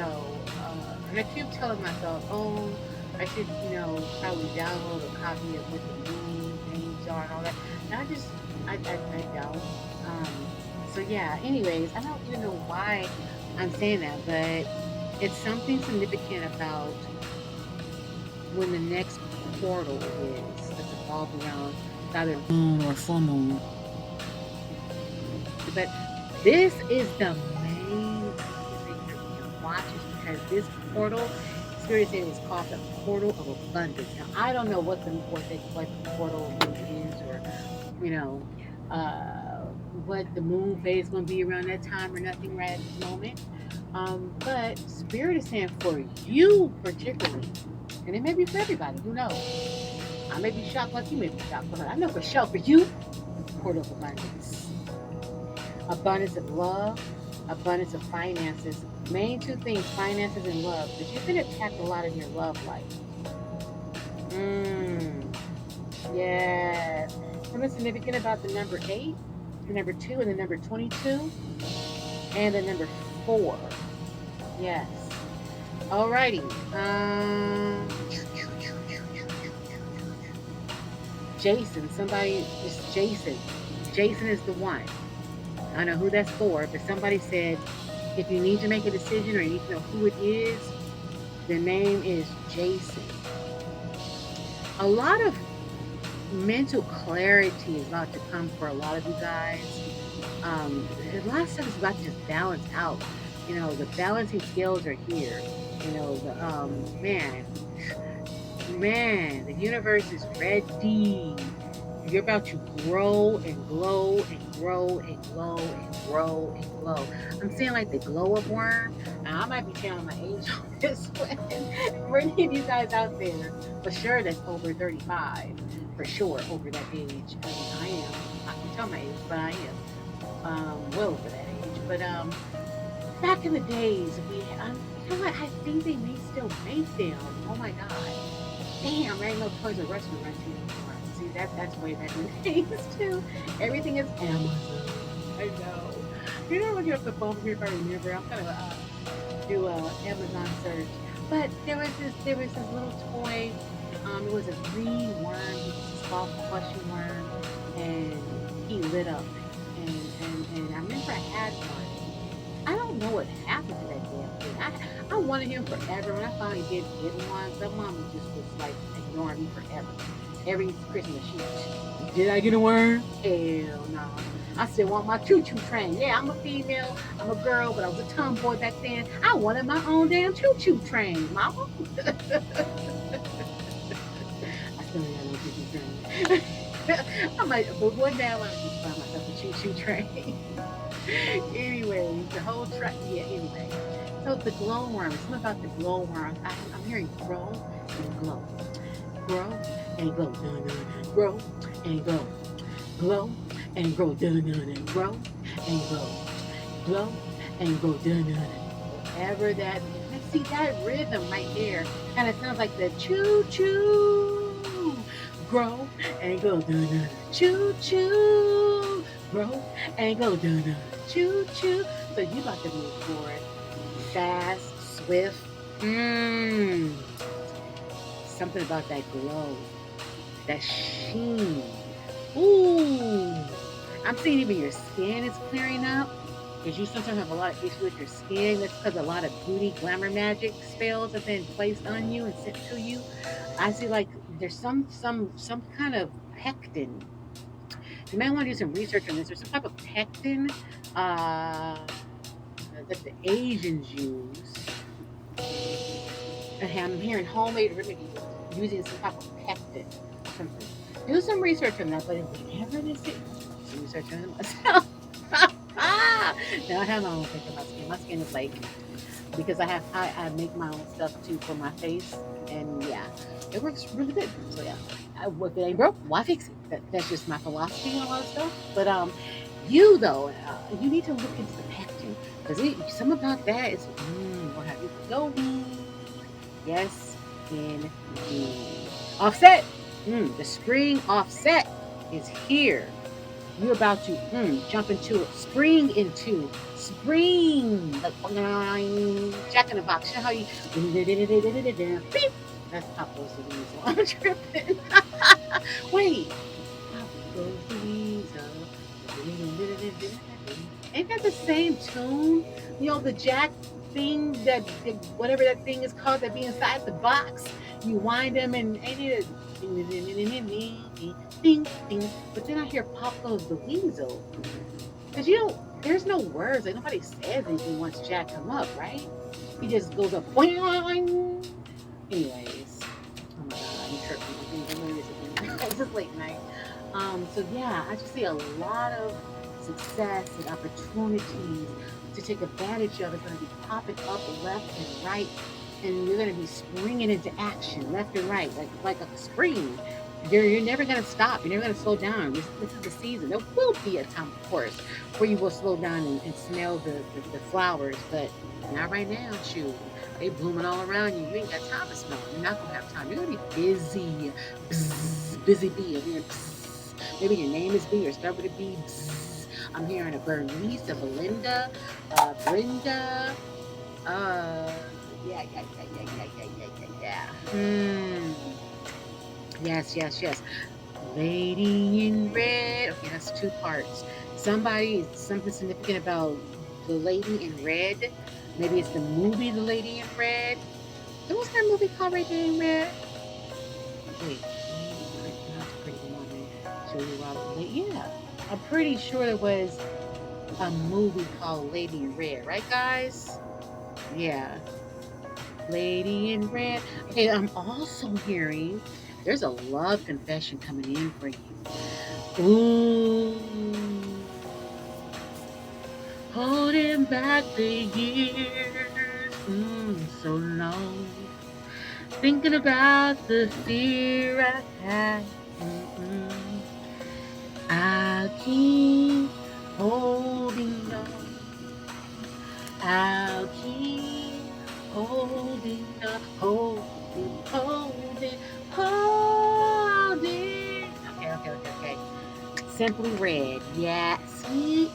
I keep telling myself, oh, I should, probably download a copy of what the moon names are and all that. And I don't. So yeah, anyways, I don't even know why I'm saying that, but it's something significant about when the next portal is that's involved around either moon or full moon. But this is the main reason you can watch it, because this portal, Spirit saying, is called the portal of abundance. Now I don't know what the portal is, or what the moon phase is going to be around that time, or nothing right at this moment. But Spirit is saying for you particularly, and it may be for everybody, who knows? I may be shocked like you may be shocked, but I know for sure for you, portal of abundance. Abundance of love, abundance of finances. Main two things, finances and love, because you've been attacked a lot in your love life. Yes. Something significant about the number 8, the number 2, and the number 22, and the number 4. Yes. Alrighty. Jason. Somebody is Jason. Jason is the one. I don't know who that's for, but somebody said if you need to make a decision or you need to know who it is, the name is Jason. A lot of mental clarity is about to come for a lot of you guys. A lot of stuff is about to just balance out. The balancing scales are here. The universe is ready. You're about to grow and glow and grow and glow and grow and glow. I'm saying like the glow up worm. Now, I might be telling my age on this one. For any of you guys out there, for sure that's over 35. For sure over that age. I mean, I am. I can tell my age, but I am well over that age. But back in the days, you know what? I think they may still make them. Oh my God. Damn, there ain't no Toys R Us anymore. See, that's way back in the days too. Everything is Amazon. I know. You know, when you're off the phone with me, if I remember, I'm gonna do a Amazon search. But there was this little toy. It was a green worm. It was a soft, fleshy worm, and he lit up. And I remember I had one. I don't know what happened to that damn thing. I wanted him forever. When I finally did get one, some mom just was like ignoring me forever. Every Christmas, did I get a worm? Hell no. I still want my choo-choo train. Yeah, I'm a female, I'm a girl, but I was a tomboy back then. I wanted my own damn choo-choo train, mama. I still ain't got no choo-choo train. But one day I want to just buy myself a choo-choo train. Anyway, the whole track, anyway. So the glowworm, something about the glowworm. I'm hearing grow and glow. Grow and glow. Grow and glow. Glow and grow. Grow and glow. Glow and grow. Whatever that means. see that rhythm right there. And it sounds like the choo choo. Grow and go dun dun. Choo choo. Grow and go dun dun. Choo choo. So you about to move forward. Fast, swift. Mmm. Something about that glow. That sheen. Ooh. I'm seeing even your skin is clearing up. Because you sometimes have a lot of issues with your skin. That's because a lot of beauty, glamour, magic spells have been placed on you and sent to you. I see like there's some kind of pectin. You might want to do some research on this. There's some type of pectin uh, that the Asians use. And I'm hearing homemade remedies using some type of pectin. Something. Do some research on that, but whatever this is, some research on it myself. Now I have my own thing for my skin. My skin is like because I make my own stuff too for my face, and yeah, it works really good. So yeah, if it ain't broke, why fix it? That's just my philosophy on a lot of stuff. But you though, you need to look into the pectin because some about that is will have you glowing. Yes, indeed. Offset. The spring offset is here. You're about to jump into it. Spring. Like Jack in the Box. You know how you beep. That's Pop Goes the Weasel. I'm tripping. Wait. Pop Goes the Weasel. Ain't that the same tune? You know the Jack thing whatever that thing is called that be inside the box. You wind them and ain't it ding ding. But then I hear Pop Goes the Weasel. Cause there's no words. Like nobody says anything once Jack come up, right? He just goes up. Boing, boing. Anyways, oh my god, I'm tripping. It's just late night. So yeah, I just see a lot of success and opportunities to take advantage of. It's going to be popping up left and right, and you're going to be springing into action left and right, like a spring. You're never going to stop. You're never going to slow down. This is the season. There will be a time, of course, where you will slow down and smell the flowers, but not right now. Shoot, they blooming all around you. You ain't got time to smell them. You're not going to have time. You're going to be busy. Bzz, busy bee. I'm hearing bzz. Maybe your name is B or start with a B. Bzz. I'm hearing a Bernice, a Belinda, Brenda. Yeah. Yes. Lady in Red. Okay, that's two parts. Something significant about the Lady in Red. Maybe it's the movie The Lady in Red. What was that movie called, Lady in Red? Wait, that's a pretty woman. Yeah, I'm pretty sure there was a movie called Lady in Red, right, guys? Yeah. Lady in Red. Okay, I'm also hearing there's a love confession coming in for you. Ooh. Holding back the years so long. Thinking about the fear I had. I'll keep holding on. I'll keep holding on, holding. Okay. Simply Red, yeah. See,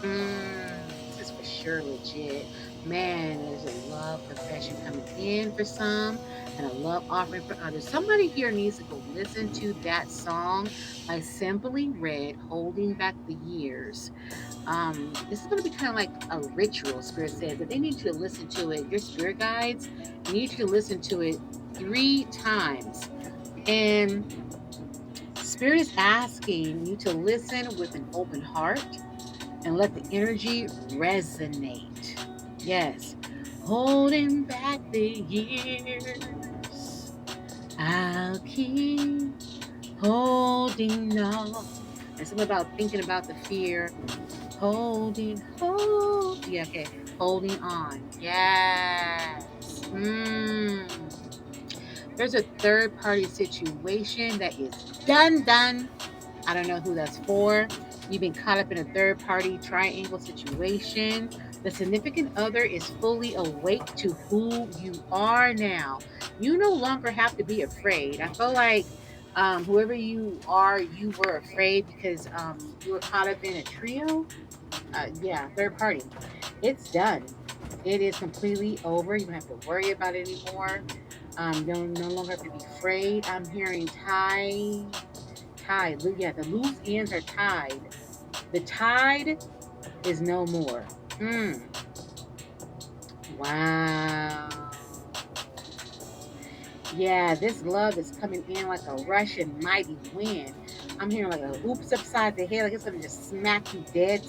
this is for sure legit. Man, there's a love confession coming in for some, and a love offering for others. Somebody here needs to go listen to that song by Simply Red, Holding Back the Years. This is going to be kind of like a ritual. Spirit says that they need you to listen to it. Your spirit guides need you to listen to it 3 times, and Spirit is asking you to listen with an open heart and let the energy resonate. Yes, holding back the years, I'll keep holding on. And something about thinking about the fear. Holding on. Yes. There's a third party situation that is done. I don't know who that's for. You've been caught up in a third-party triangle situation. The significant other is fully awake to who you are now. You no longer have to be afraid. I feel like whoever you are, you were afraid because you were caught up in a trio. Yeah, third party. It's done. It is completely over. You don't have to worry about it anymore. You don't no longer have to be afraid. I'm hearing tide. Yeah, the loose ends are tied. The tide is no more. Mm. Wow. Yeah, this love is coming in like a rushing mighty wind. I'm hearing like a oops upside the head, like it's gonna just smack you dead.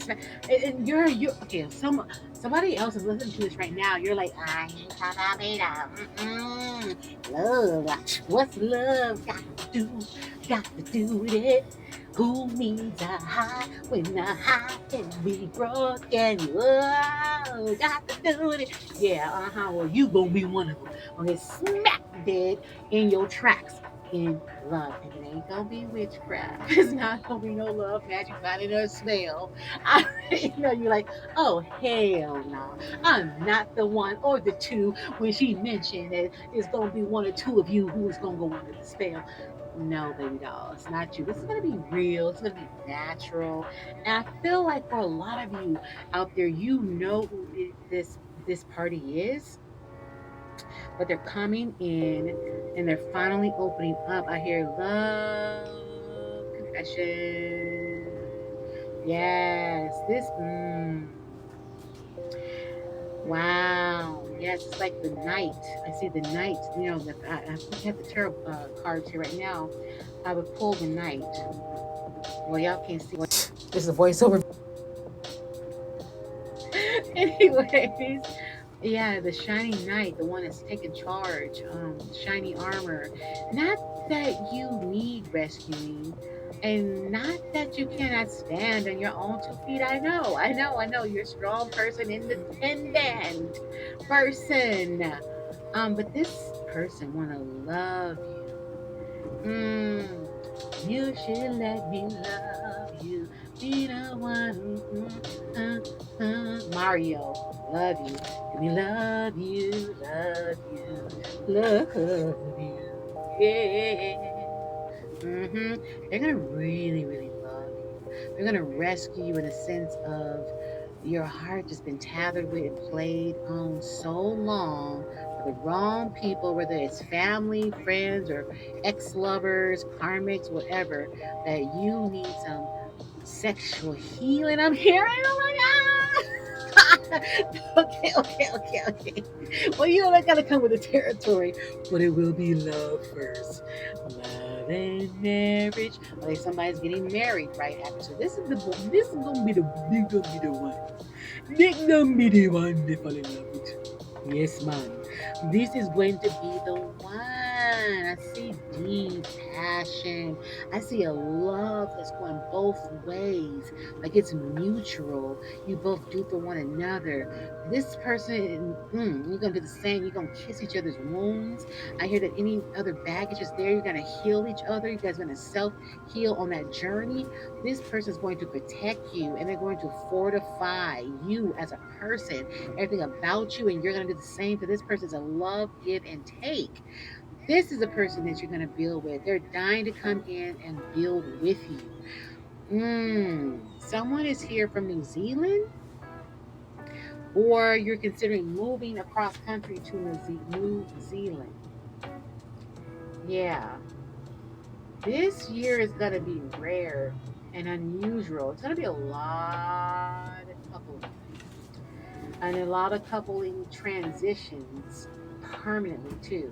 And you're okay. Somebody else is listening to this right now. You're like, I ain't gonna be love. What's love got to do? Got to do with it. Who needs a high when the high can be broken? Whoa, got to do with it. Yeah, well, you gonna be one of them. Okay, smack dead in your tracks in love. And it ain't gonna be witchcraft. It's not gonna be no love magic, not in a spell. You're like, oh hell no. I'm not the one or the two when she mentioned that it's gonna be one or two of you who is gonna go under the spell. No, baby doll, it's not you. This is gonna be real, it's gonna be natural. And I feel like for a lot of you out there, you know who this party is, but they're coming in and they're finally opening up. I hear love confession. Yes, wow. Yes, it's like the night. I see the night. I have the tarot cards here right now. I would pull the night. Well, y'all can't see what this is a voiceover. Anyways, yeah, the shining knight, the one that's taking charge, shiny armor. Not that you need rescuing, and not that you cannot stand on your own 2 feet. I know. You're a strong person, independent person. But this person wanna love you. You should let me love you. Be the one. Mario, love you. Let me love you, love you. Yeah. They're gonna really, really love you. They're gonna rescue you in a sense of your heart just been tethered with and played on so long for the wrong people, whether it's family, friends, or ex-lovers, karmics, whatever, that you need some sexual healing. I'm hearing. Oh my god. Okay. Well, I gotta come with the territory, but it will be love first. Love and marriage. Okay, somebody's getting married right after. So this is gonna be the one. This gonna be the one they fall in love with. Yes, man. This is going to be the one. I see deep passion. I see a love that's going both ways. Like it's mutual. You both do for one another. This person, you're going to do the same. You're going to kiss each other's wounds. I hear that any other baggage is there. You're going to heal each other. You guys are going to self heal on that journey. This person is going to protect you and they're going to fortify you as a person, everything about you, and you're going to do the same for this person. It's a love, give, and take. This is a person that you're going to build with. They're dying to come in and build with you. Someone is here from New Zealand, or you're considering moving across country to New Zealand. Yeah. This year is going to be rare and unusual. It's going to be a lot of coupling. And a lot of coupling transitions permanently, too.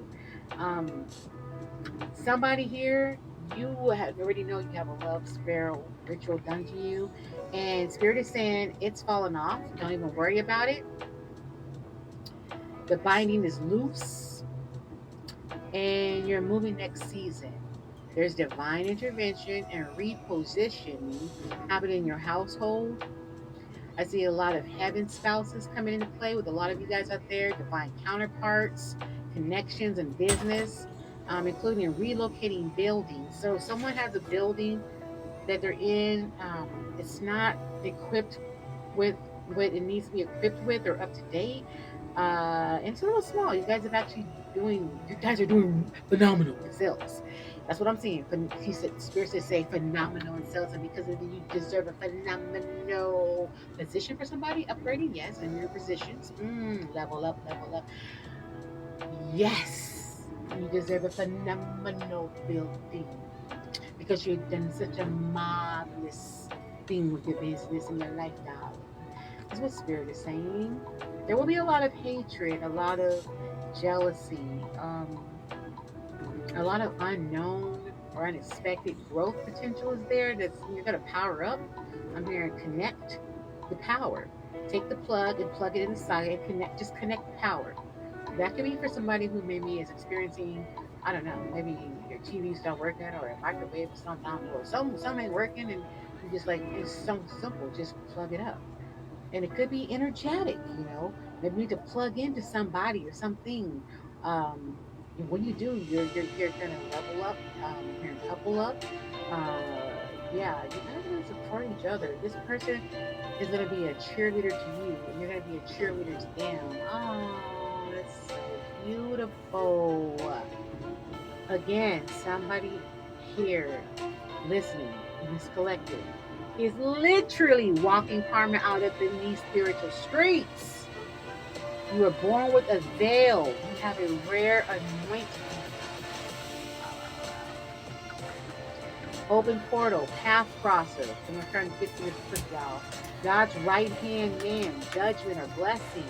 Somebody here, you already know you have a love spell ritual done to you, and Spirit is saying it's fallen off. Don't even worry about it. The binding is loose, and you're moving next season. There's divine intervention and repositioning happening in your household. I see a lot of heaven spouses coming into play with a lot of you guys out there, divine counterparts, connections, and business, including relocating buildings. So someone has a building that they're in, it's not equipped with what it needs to be equipped with or up to date. And it's a little small. You guys are doing phenomenal in sales. That's what I'm seeing. He said, Spirit says, say phenomenal in sales, and because of it, you deserve a phenomenal position for somebody. Upgrading, yes, and your positions. Level up, level up. Yes, you deserve a phenomenal building because you've done such a marvelous thing with your business and your life, darling. That's what Spirit is saying. There will be a lot of hatred, a lot of jealousy, a lot of unknown or unexpected growth potential is there. That's you're gonna power up. I'm here to connect the power. Take the plug and plug it in the socket and connect. Just connect the power. That could be for somebody who maybe is experiencing, I don't know, maybe your TV's not working or a microwave is not down or some ain't working, and you just like it's so simple. Just plug it up, and it could be energetic. Maybe you need to plug into somebody or something. Um, when you do, you're gonna level up. You're gonna couple up. Yeah, you guys are gonna support each other. This person is gonna be a cheerleader to you, and you're gonna be a cheerleader to them. Oh, that's so beautiful. Again, somebody here listening in this collective is literally walking karma out of the these spiritual streets. You were born with a veil. You have a rare anointing. Open portal, path crosser. I'm going to turn 50 minutes quick, y'all. God's right hand man, judgment or blessing.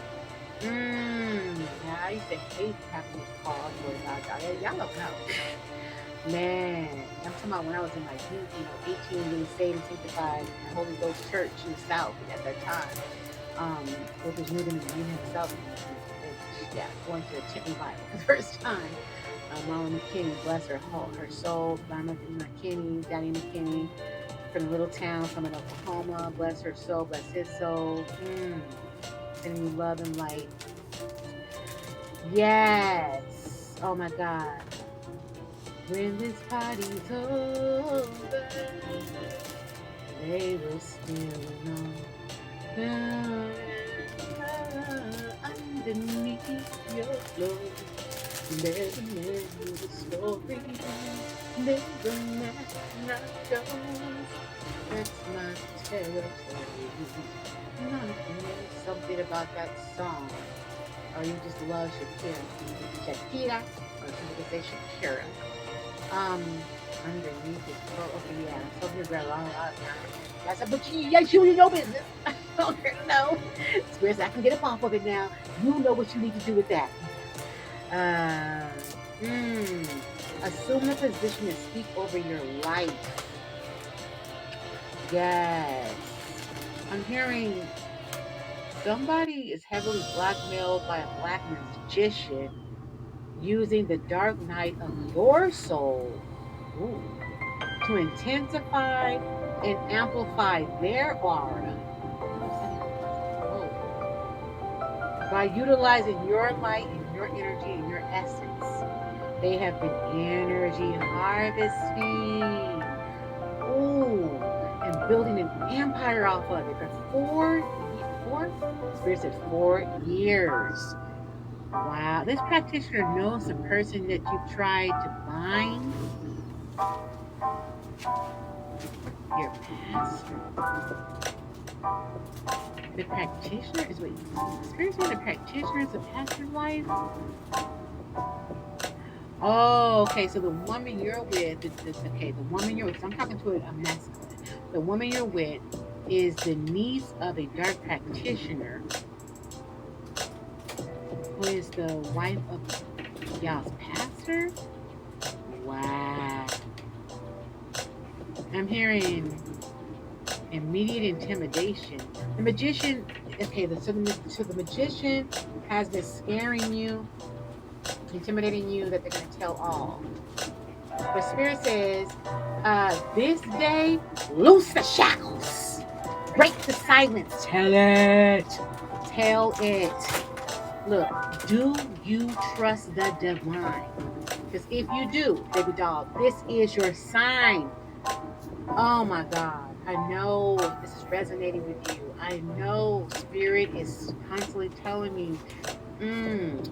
Now I used to hate having this call for God. Y'all don't know. Man, I'm talking about when I was in my youth, 18, being saved and sanctified in the Holy Ghost Church in the South at that time. Which was moving to himself. Going to a Chippy Bible for the first time. Mama McKinney, bless her soul. Mama McKinney, Daddy McKinney, from a little town from Oklahoma, bless her soul, bless his soul. Sending you love and light. Yes. Oh my God. When this party's over, they will still know underneath your clothes. Let me know the story. Never not goes. That's my territory. Something about that song. Or you just love Shakira. Or some people say Shakira. Underneath his clothes. Okay, yeah. So here's a long out now. I said, but you in your business. Okay, no. Squares, I can get up off of it now. You know what you need to do with that. Assume the position and speak over your life. Yes. I'm hearing somebody is heavily blackmailed by a black magician using the dark night of your soul to intensify and amplify their aura by utilizing your light and your energy and your essence. They have been energy harvesting. And building an empire off of it for 4 years. Wow. This practitioner knows the person that you've tried to bind. Your pastor. The practitioner is what? Spirit saying the practitioner is a pastor's wife? Oh, okay. So the woman you're with, the woman you're with, so I'm talking to a masculine. The woman you're with is the niece of a dark practitioner who is the wife of y'all's pastor? Wow. I'm hearing immediate intimidation. The magician, okay, so the magician has been scaring you, intimidating you that they're going to tell all. But Spirit says, this day, loose the shackles. Break the silence. Tell it. Tell it. Look, do you trust the divine? Because if you do, baby doll, this is your sign. Oh my God. I know this is resonating with you. I know Spirit is constantly telling me,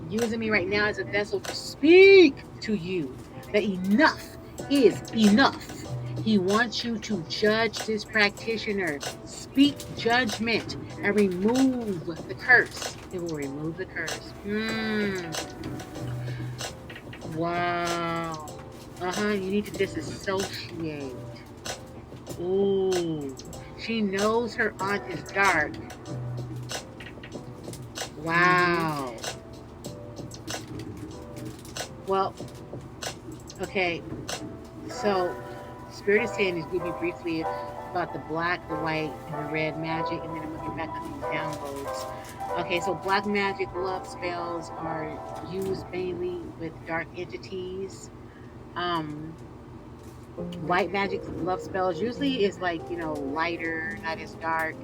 using me right now as a vessel to speak to you that enough is enough. He wants you to judge this practitioner, speak judgment, and remove the curse. It will remove the curse. Wow. You need to disassociate. Ooh. She knows her aunt is dark. Wow. Well, okay. So, Spirit is saying is give you briefly about the black, the white, and the red magic, and then I'm looking back on these downloads. Okay, so black magic love spells are used mainly with dark entities. Um, White magic love spells usually is like, lighter, not as dark.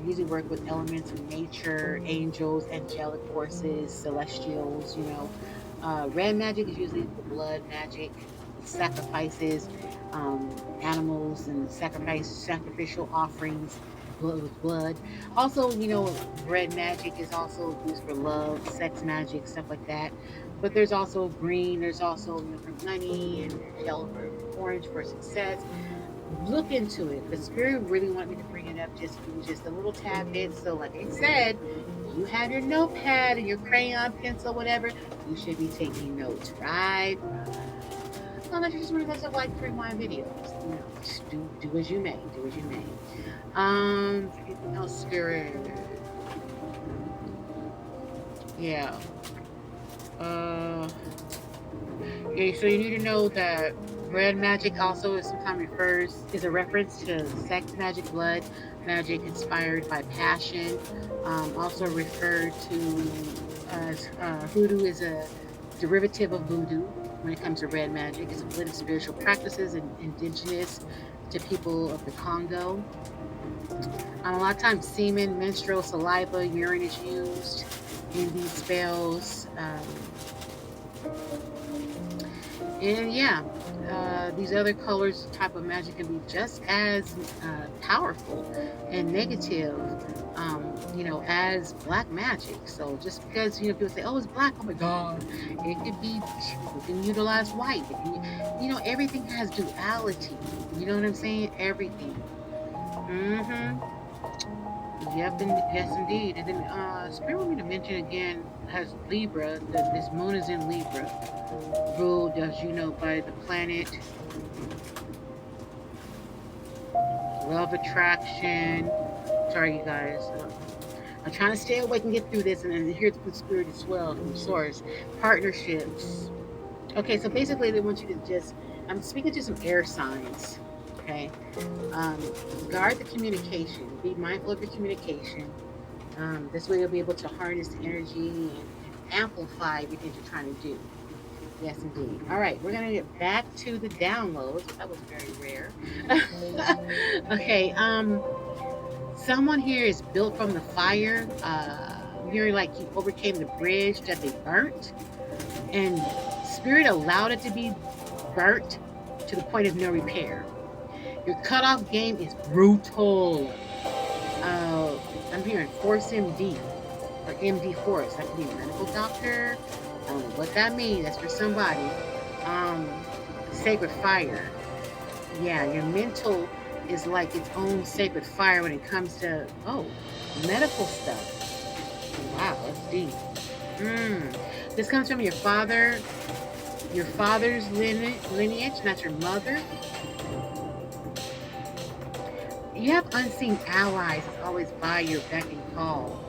Usually work with elements of nature, angels, angelic forces, celestials. Red magic is usually the blood magic, sacrifices, animals and sacrificial offerings, blood. Also, red magic is also used for love, sex magic, stuff like that. But there's also green, there's also for money, and there's yellow for orange for success. Look into it. The Spirit really want me to bring it up just a little tad bit. So like I said, you have your notepad and your crayon, pencil, whatever, you should be taking notes, right? Unless you just want to watch rewind videos. Just do as you may. Do as you may. Anything else, Spirit? Yeah. Okay, so you need to know that red magic also is sometimes is a reference to sex magic, blood magic inspired by passion. Also referred to as hoodoo is a derivative of voodoo when it comes to red magic. It's a blend of spiritual practices and indigenous to people of the Congo. A lot of times semen, menstrual, saliva, urine is used in these spells. And yeah, these other colors type of magic can be just as powerful and negative, as black magic. So just because people say, "Oh, it's black," oh my God, it could be. You can utilize white. Everything has duality. You know what I'm saying? Everything. Yep, and yes, indeed. And then, Spirit want me to mention again has Libra. This moon is in Libra, ruled, as you know, by the planet love attraction. Sorry, you guys. I'm trying to stay awake and get through this, and then here's the Spirit as well from Source. Partnerships. Okay, so basically, they want you to just. I'm speaking to some air signs. Okay, guard the communication. Be mindful of your communication. This way, you'll be able to harness the energy and amplify everything you're trying to do. Yes, indeed. All right, we're going to get back to the downloads. That was very rare. Okay, someone here is built from the fire. You're like you overcame the bridge that they burnt, and Spirit allowed it to be burnt to the point of no repair. Your cutoff game is brutal. I'm hearing Force MD or MD Force. That could be a medical doctor. I don't know what that means. That's for somebody. Sacred fire. Yeah, your mental is like its own sacred fire when it comes to medical stuff. Wow, that's deep. This comes from your father's lineage, not your mother. You have unseen allies that's always by your beck and call.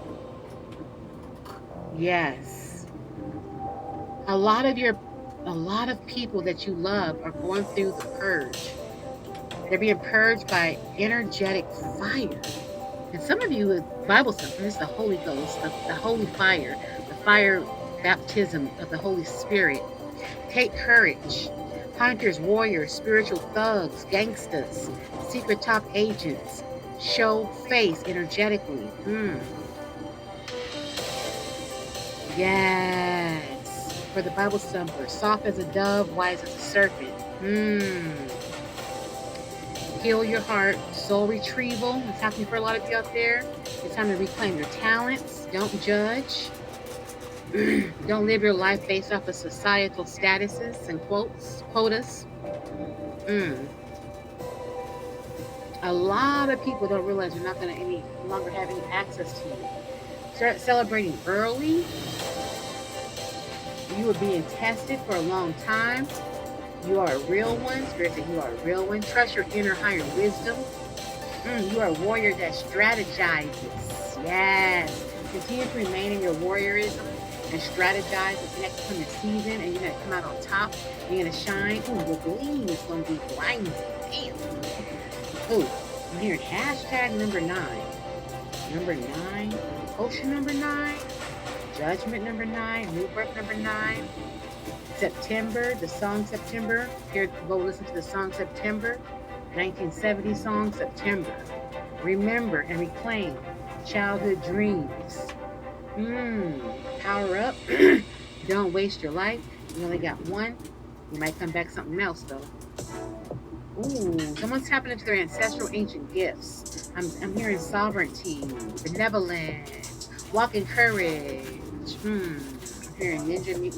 Yes. A lot of people that you love are going through the purge. They're being purged by energetic fire. And some of you, Bible stuff, this is the Holy Ghost, the holy fire, the fire baptism of the Holy Spirit. Take courage. Hunters, warriors, spiritual thugs, gangsters, secret top agents. Show face energetically. Yes. For the Bible stumper, soft as a dove, wise as a serpent. Heal your heart. Soul retrieval. It's happening for a lot of you out there. It's time to reclaim your talents. Don't judge. Don't live your life based off of societal statuses and quotas. A lot of people don't realize you're not going to any longer have any access to you. Start celebrating early. You are being tested for a long time. You are a real one. Spirit said you are a real one. Trust your inner higher wisdom. You are a warrior that strategizes. Yes. Continue to remain in your warriorism and strategize. It's next coming season, and you're going to come out on top. You're going to shine. Ooh, your gleam is going to be blinding. Damn. Ooh, I'm hearing hashtag number 9. Number 9. Ocean number 9. Judgment number 9. New birth number 9. September. The song September. Here, go listen to the song September. 1970 song September. Remember and reclaim childhood dreams. Power up. Don't waste your life. You only got one. You might come back something else though. Ooh, someone's tapping into their ancestral ancient gifts. I'm hearing sovereignty, benevolence, walk in courage. I'm hearing mutant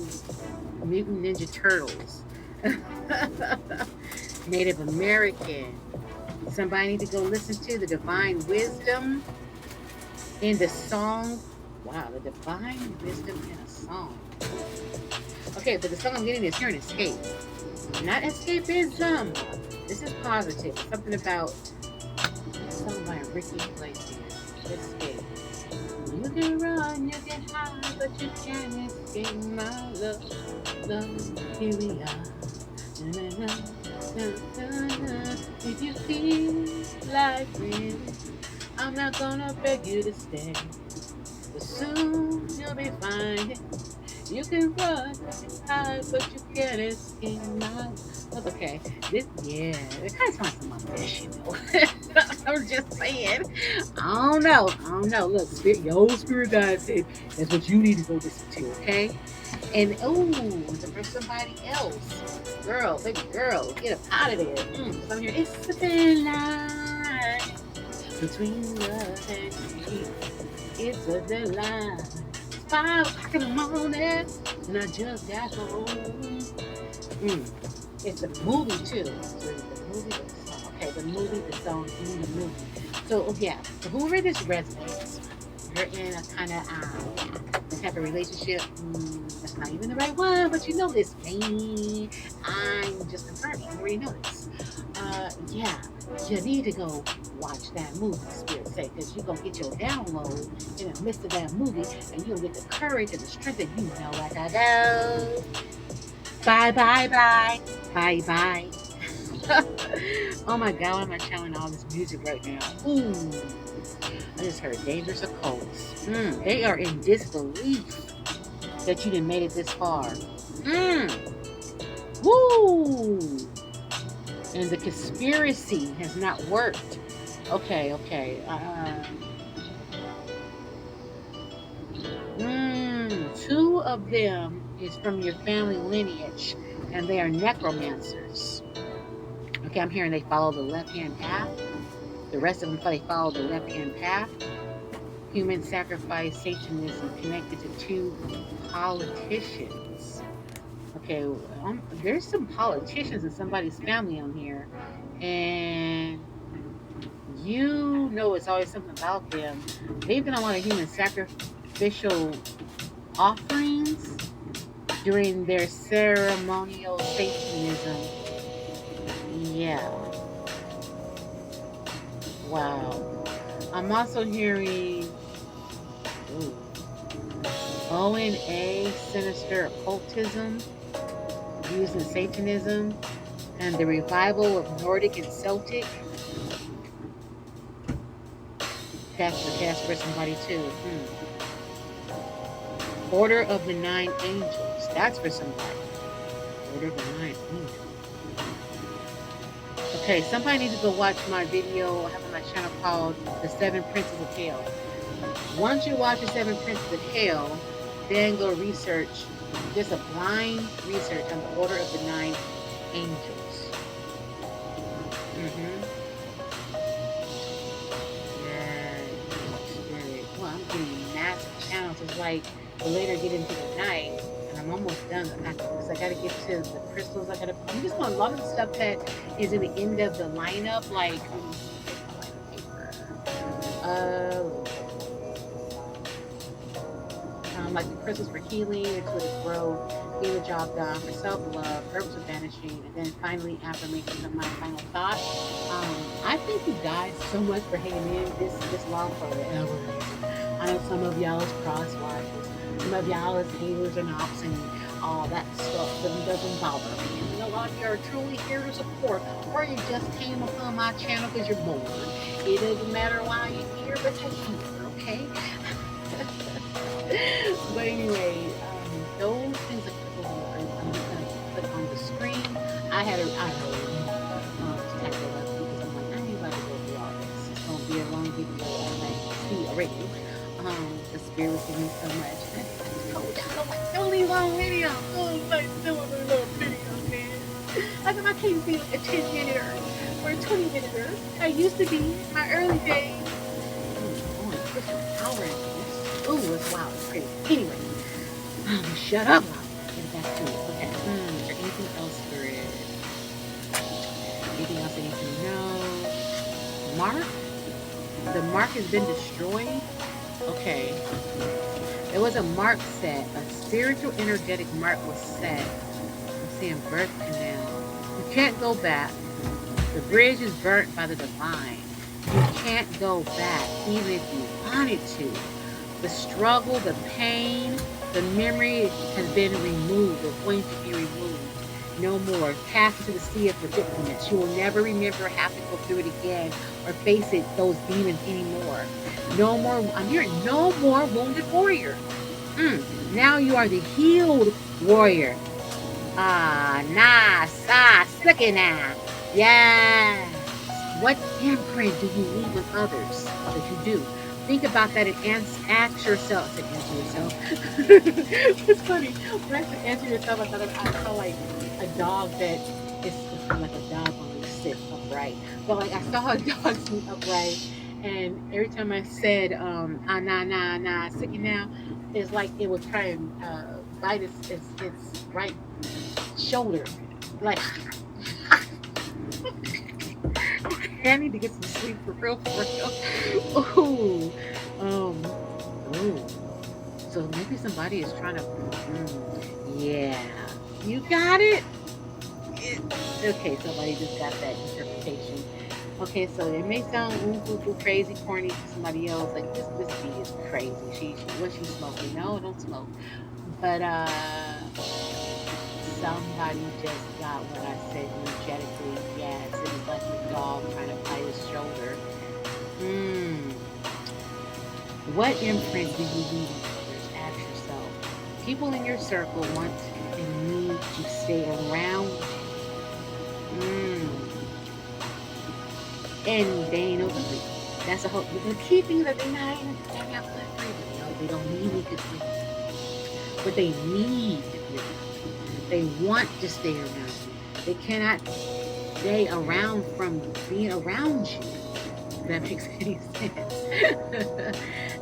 ninja turtles. Native American. Somebody need to go listen to the divine wisdom in the song. Wow, the divine wisdom in a song. Okay, but the song I'm getting is hearing escape. Not escapism. This is positive. Something about something by Ricky Iglesias. Escape. You can run, you can hide, but you can't escape my love. Love, here we are. If you feel like it, I'm not gonna beg you to stay. But soon you'll be fine. You can run, hide, but you can't escape my. Okay, it kind of sounds like my fish, you know. I'm just saying. I don't know. Look, spirit guide said that's what you need to go listen to, okay? And for somebody else, baby girl, get up out of there. So I'm here. It's a thin line between us and you. It's a thin line. 5 o'clock in the morning, and I just got home. It's a movie too. So the movie, the song. Okay, the movie, the song, the movie. So yeah, so whoever this resonates, you're in a kind of this type of relationship. That's not even the right one, but you know this. I'm just confirming. You already know this. Yeah, you need to go watch that movie, Spirit say, because you're going to get your download in the midst of that movie, and you'll get the courage and the strength that you know like I go. Bye, bye, bye. Bye, bye. Oh my God, why am I channeling all this music right now? Ooh, I just heard Dangerous Occults. They are in disbelief that you done made it this far. Woo! And the conspiracy has not worked. Okay. 2 of them is from your family lineage, and they are necromancers. Okay, I'm hearing they follow the left-hand path. The rest of them, they follow the left-hand path. Human sacrifice, Satanism connected to 2 politicians. Okay, there's some politicians in somebody's family on here, and you know it's always something about them. They've done a lot of human sacrificial offerings during their ceremonial Satanism. Yeah. Wow. I'm also hearing O&A, sinister occultism, used in Satanism, and the revival of Nordic and Celtic. That's the cast for somebody too. Order of the 9 Angels. That's for somebody. Order of the 9 Angels. Okay, somebody needs to go watch my video I have on my channel called The 7 Princes of Hell. Once you watch The 7 Princes of Hell, then go research, just a blind research on the Order of the 9 Angels. getting massive channels. It's like the later I get into the night, and I'm almost done because I got to get to the crystals. I'm just going a lot of the stuff that is in the end of the lineup, like like the crystals for healing, intuitive growth, getting the job done, for self-love, herbs of banishing, and then finally affirmations of my final thought. I thank you guys so much for hanging in this long for whatever reason. I know some of y'all is crosswise, some of y'all is haters and ops and all that stuff, but it doesn't bother me. And a lot of you are truly here to support, or you just came upon my channel because you're bored. It doesn't matter why you're here, but you're here, okay? But anyway, those things are I'm just gonna put on the screen. I had to tackle up because I'm like, I ain't about to go through all this. It's gonna be a long video, and I see already. The spirit was giving me so much. So much, only long video. Oh, like doing a little video, man. How come I can't be like a 10-minute or a 20-minute? I used to be in my early days. Ooh, it's wild, it's crazy. Anyway, shut up. Get back to it. Okay. Is there anything else for it? Anything else I need to know? Mark? The mark has been destroyed? Okay. There was a mark set. A spiritual energetic mark was set. I'm seeing birth canal. You can't go back. The bridge is burnt by the divine. You can't go back, even if you wanted to. The struggle, the pain, the memory has been removed or going to be removed. No more. Cast into the sea of forgetfulness. You will never remember having to go through it again or face those demons anymore. No more. I'm hearing no more wounded warrior. Now you are the healed warrior. Second. Yes. What imprint do you leave with others that you do? Think about that and ask yourself. To answer yourself. It's funny. When I said answer yourself, I saw like a dog that is like a dog when we sit upright. But like I saw a dog sit upright, and every time I said sitting now, it's like it was trying to bite its right shoulder. Like I need to get some sleep for real. Ooh. So maybe somebody is trying to. Yeah. You got it? Okay, somebody just got that interpretation. Okay, so it may sound crazy, corny to somebody else. Like this bee is crazy. What she's smoking? No, don't smoke. But somebody just got what I said energetically. Yes, it was like the dog trying to bite his shoulder. What imprint do you leave with others? Ask yourself. People in your circle want and need to stay around you. And they ain't no good. That's a whole. The key thing that they not have good freedom. They don't need any good freedom. But they need to be around. They want to stay around you. They cannot stay around from being around you. If that makes any sense.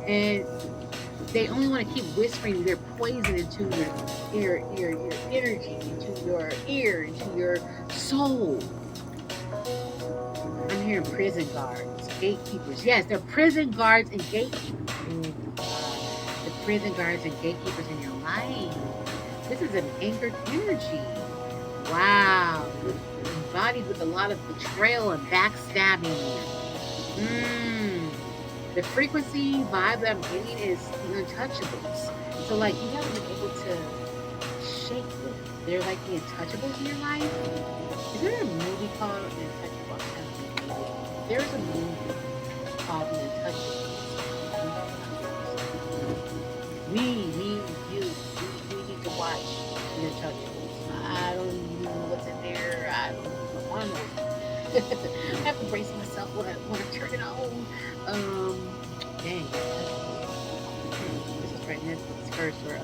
And they only want to keep whispering their poison into your energy, into your ear, into your soul. I'm hearing prison guards, gatekeepers. Yes, they're prison guards and gatekeepers. The prison guards and gatekeepers in your life. This is an anchored energy. Wow. Embodied with a lot of betrayal and backstabbing. The frequency vibe that I'm getting is the untouchables. So like you haven't been able to shake them. They're like the untouchables in your life. Is there a movie called The Untouchables? There's a movie called The Untouchables. We need to watch The Untouchables. I don't even know what's in there. I don't want to know. I have to brace myself when I turn it on. Dang. This is right Netflix first, or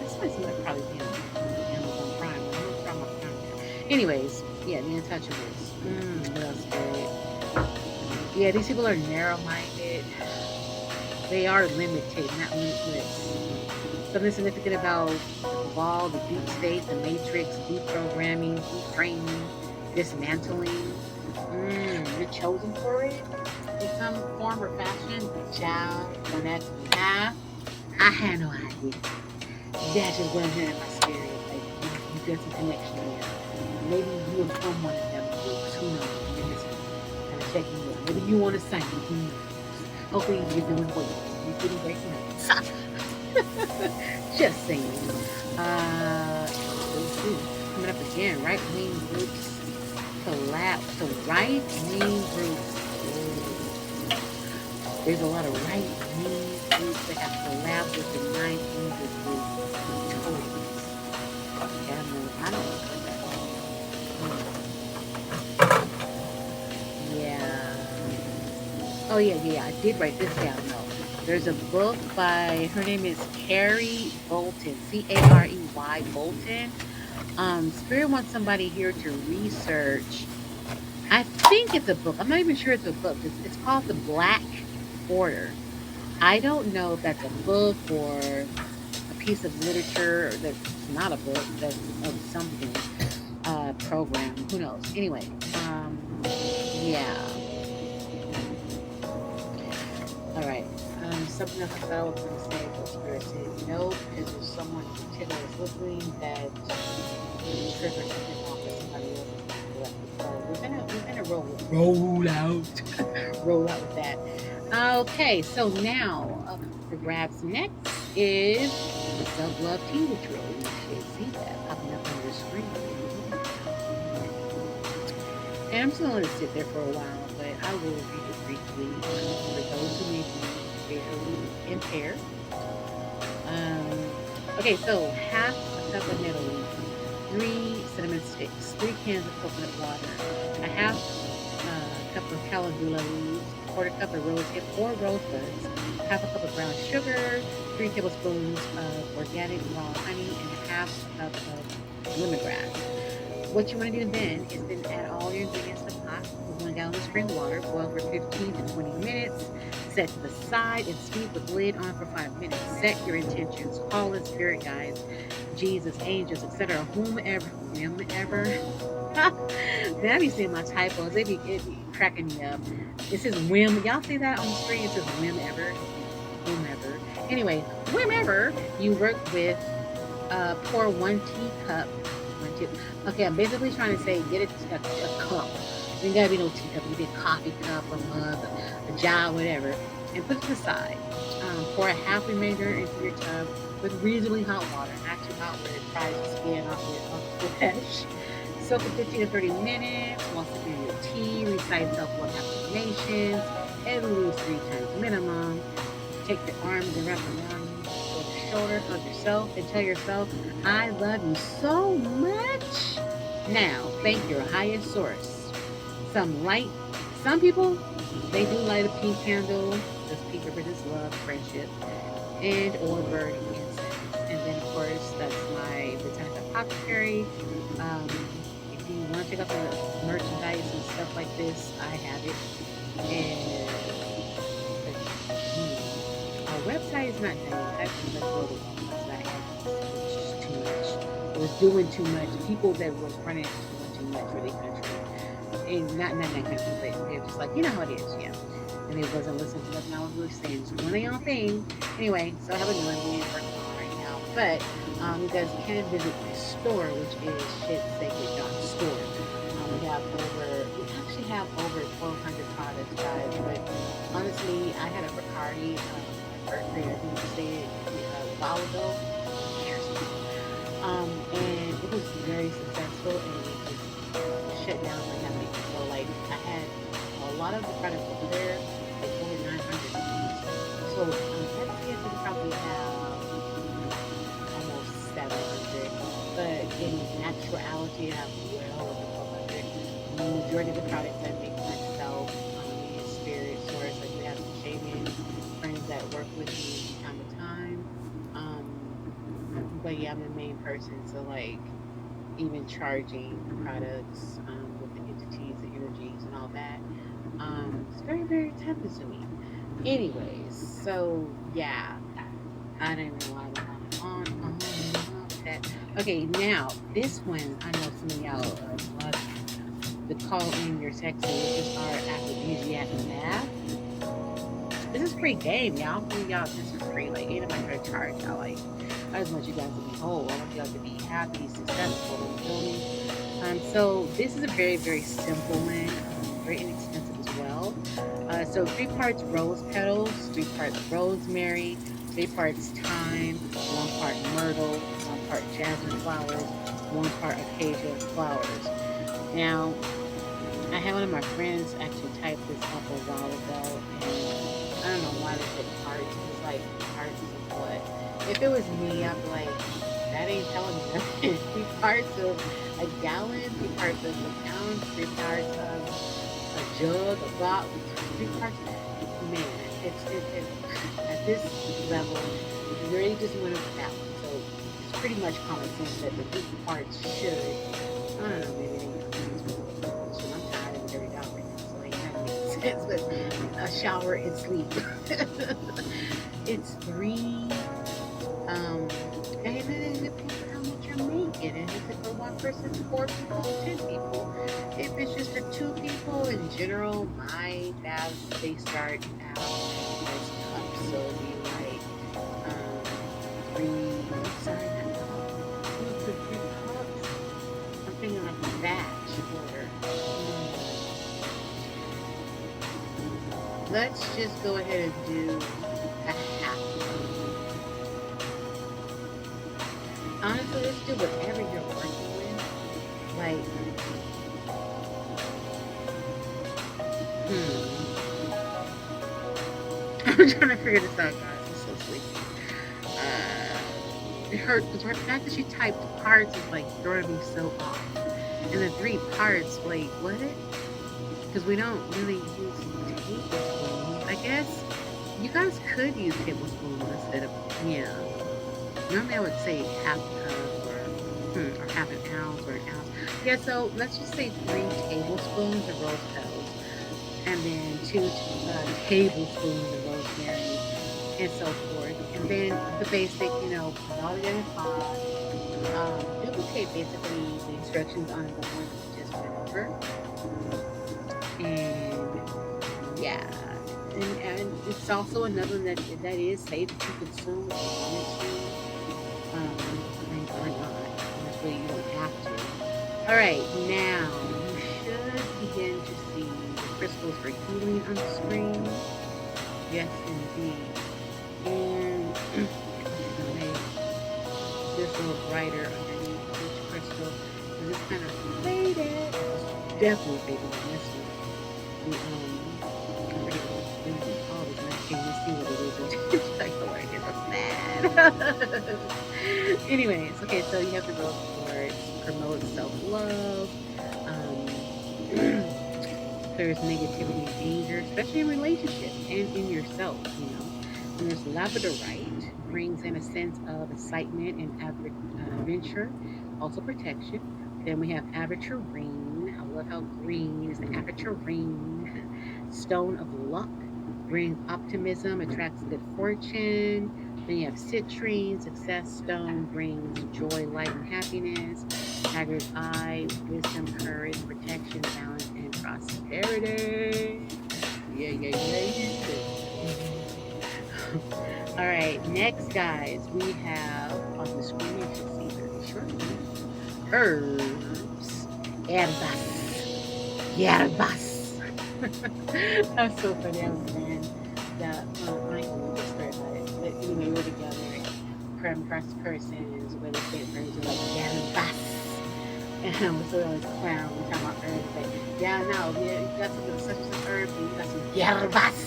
this might probably be on Amazon Prime. Anyways, yeah, The Untouchables. What else? Yeah, these people are narrow-minded. They are limited, not limitless. Something significant about the cabal, the deep state, the matrix, deprogramming, detraining, dismantling. You're chosen for it in some form or fashion. Child, when that's behalf, I had no idea. That's just what I'm hearing in my spirit. Like you got some connection there. Maybe you were from one of them groups. Who knows? You're just kind of checking you out. Maybe you want to sign. Who knows? Hopefully you're doing well. You're getting great notes. Just saying. Coming up again. Right wing groups collapse. So right wing groups. There's a lot of right wing groups that have collabed with the 900 group toys. Yeah, I don't know that. Yeah. Oh yeah. I did write this down though. There's a book by her name is Carrie Bolton, Carey Bolton. Spirit wants somebody here to research. I think it's a book. I'm not even sure it's a book. It's called The Black Order. I don't know if that's a book or a piece of literature that's not a book, that's of something program. Who knows? Anyway, yeah. All right. Something else I thought I was going to say, but Spirit said no, because there's someone in particular that's listening that trigger something off for somebody else. So we're gonna roll out roll out with that. Okay, so now up for grabs next is the Self Love Tea Ritual. You should see that popping up on your screen. And I'm still going to sit there for a while, but I will read it briefly for those who may be visually impaired. Okay, so half a cup of nettle leaf, 3 cinnamon sticks, 3 cans of coconut water, a half cup of calendula leaves, quarter cup of rose hip or rosebuds, half a cup of brown sugar, 3 tablespoons of organic raw honey, and a half cup of lemongrass. What you want to do then is then add all your ingredients to the pot with 1 gallon of spring water, boil for 15 to 20 minutes, set to the side and steep with lid on for 5 minutes. Set your intentions, call in spirit guides, Jesus, angels, etc., whomever. Man, I be seeing my typos. It be cracking me up. It says whim. Y'all see that on the screen? It says whomever. Anyway, whomever you work with, pour 1 teacup. Okay, I'm basically trying to say get a cup. There gotta be no teacup. You get a coffee cup, a mug, a jar, whatever, and put it to the side. Pour a half remainder into your tub with reasonably hot water, not too hot where it fries the skin off your flesh. Soak for 15 to 30 minutes while sipping your tea. Recite self-love affirmations at least 3 times minimum. Take your arms and wrap them around you. Go to the shoulder, hug yourself, and tell yourself, I love you so much. Now, thank your highest source. Some people, they do light a pink candle. This pink represents love, friendship, and or burning incense. And then, of course, that's my Botanic Apothecary. If you want to check out the merchandise and stuff like this, I have it. And our website is not done. Actually, let's go to the website. It's just too much. It was doing too much. The people that was running it was doing too much for their country. And not that country, but they're just like, you know how it is, yeah. And they wasn't listening to nothing I was really saying. Just doing their own thing. Anyway, so I have a new one being working on right now. But you guys can visit my store, which is shitsacred.store. We actually have over 1,200 products, guys. But honestly, I had a Bacardi birthday, I think you said a while ago, years ago. And it was very successful, and it just shut down for nothing. So like I had a lot of the products over there, like over 900 pieces. So let's see if we probably have almost 700. But in actuality, I have well over 400. The majority of the products I make myself, in spirit source. I do have some shaming friends that work with me time to time. But yeah, I'm the main person, so like even charging products with the entities, the energies, and all that. It's very, very tempting to me. Anyways, so yeah, I don't even know why I went on that. Okay, now this one, I know some of y'all love the call in your text messages are aphrodisiac math. This is free game, y'all. I'm giving y'all this for free. Like, ain't nobody gonna charge y'all. Like, I just want you guys to be whole. I want you guys to be happy, successful. You feel me? So this is a very, very simple one, very inexpensive as well. So 3 parts rose petals, 3 parts rosemary, 3 parts thyme, 1 part myrtle, 1 part jasmine flowers, 1 part acacia flowers. Now, I had one of my friends actually type this up a while ago, and I don't know why they put parts. It was like parts of what? If it was me, I'd be like, that ain't telling me nothing. 3 parts of a gallon, 3 parts of a pound, 3 parts of a jug, a bottle, 3 parts. Man, it's at this level, you really just want to balance. So it's pretty much common sense that the 3 parts should. I don't know, maybe they I'm tired of every dollar right now, so it ain't gonna make sense. But a shower and sleep. It's three. And then it depends on how much you're making. And if it's for 1 person, 4 people, 10 people. If it's just for 2 people, in general, my baths they start out as cups. So it'd be like three. Sorry, not cups. 2 to 3 cups. I'm thinking like batch order. Let's just go ahead and do a half. Honestly, let's do whatever you're working with. Like, I'm trying to figure this out, guys. I'm so sleepy. It hurt because the fact that she typed parts is like throwing me so off. And the 3 parts, wait, what? Because we don't really use tablespoons. I guess you guys could use tablespoons instead of, yeah. Normally I would say half a cup or half an ounce or an ounce. Yeah, so let's just say 3 tablespoons of rose petals and then 2 tablespoons of rosemary and so forth. And then the basic, put all together in a pot. Duplicate basically the instructions on the one you just went over. And yeah. And it's also another one that is safe to consume if you wanted to. Or not. This way you don't have to. Alright, now you should begin to see the crystals for healing on the screen. Yes, indeed. And make this a little brighter underneath each crystal. Because it's kind of faded. It's definitely faded on this one. I forget what it's called. I can't even see what it is. It's like the word is sad. Anyways, okay, so you have the rose quartz, promote self-love, clears negativity and anger, especially in relationships and in yourself, And there's labradorite, brings in a sense of excitement and adventure, also protection. Then we have aventurine. I love how green is the aventurine. Stone of luck, brings optimism, attracts good fortune. Then you have citrine, success stone, brings joy, light, and happiness. Tiger's eye, wisdom, courage, protection, balance, and prosperity. Yeah, yeah, yeah, yeah. All right, next, guys, we have on the screen, you can see very shortly, herbs, herbas, yerbas. That's so funny. I was saying that I can just start about it. But anyway, we're together and persons, where they say herbs are like yerbas. And I'm sort of like a clown. We're talking about herbs. Like, yeah, no, yeah, you got some such and such herbs, and you got some yerbas.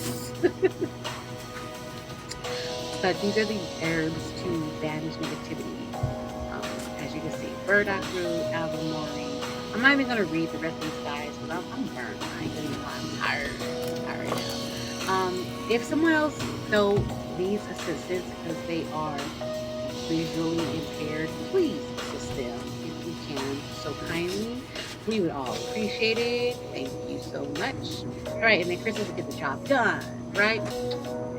But these are the herbs to banish negativity. As you can see, burdock root, alvermorny. I'm not even going to read the rest of these guys because I'm burned. I ain't gonna lie, I'm tired. I'm tired now. If someone else, though, needs assistance because they are visually impaired, please assist them if you can so kindly, we would all appreciate it. Thank you so much. All right, and then Crystals will get the job done, right?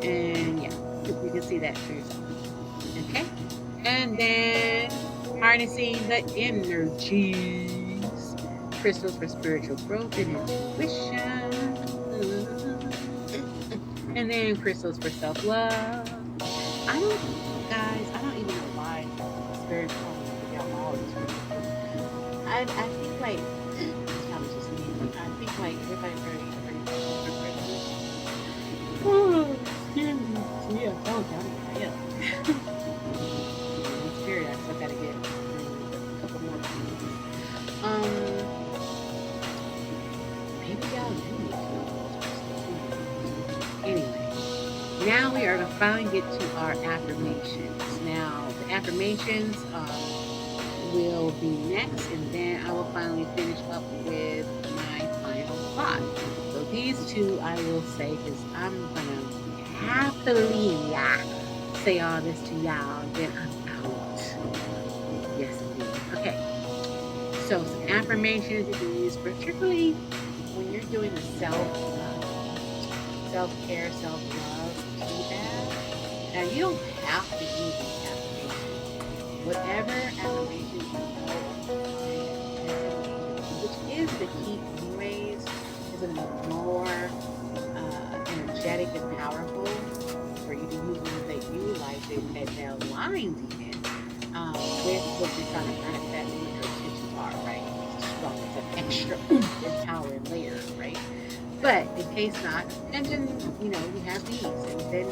And yeah, you can see that for yourself. Okay? And then harnessing the energies. Crystals for spiritual growth and intuition. And then crystals for self-love. I don't even know why spirit told me to get all these crystals. I think like it's probably just me. I think like everybody's very for crystals. Oh, excuse me. See, I told you I am. Spirit, I still gotta get a couple more things. Maybe y'all do need to know those crystals. Anyway, now we are gonna finally get to our affirmations. Now, the affirmations will be next, and then I will finally finish up with my final thought. So these two I will say because I'm gonna happily say all this to y'all, then I'm out. Yes, indeed. Okay. So some affirmations you can use, particularly when you're doing the self-care, self-love, tea bath. Now you don't have to use these affirmations. Whatever affirmations you know, which is the key anyways, is going to be more energetic and powerful for you to use ones that you like that aligns even with what you're trying to manifest and what your intentions are, right? It's strong, it's an extra oomph and power and layer, right? But in case not, and then we have these, and then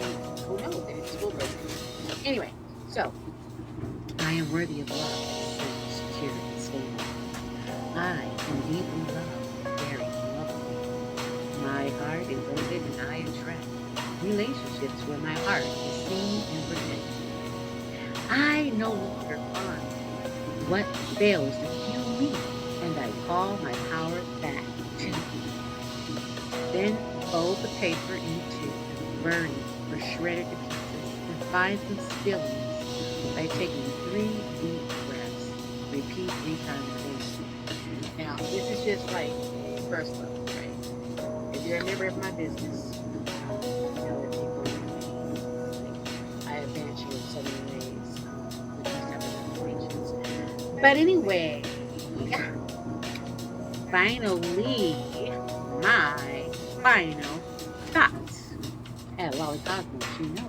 who knows, then it's full person. Anyway, so I am worthy of love, safe, secure, and stable. I am deeply loved, very lovable. My heart is open and I attract relationships where my heart is seen and protected. I no longer find what fails to fuel me, and I call my power back to me. Then fold the paper in two, burn it or shred it to pieces, and find some stillness by taking 3 deep breaths. Repeat 3 times daily. Now, this is just like first level, right? If you're a member of my business, you know that people I advance you in so many ways with these type of informations. But anyway, finally, my final thoughts. At Lolly Cosmos, she knows.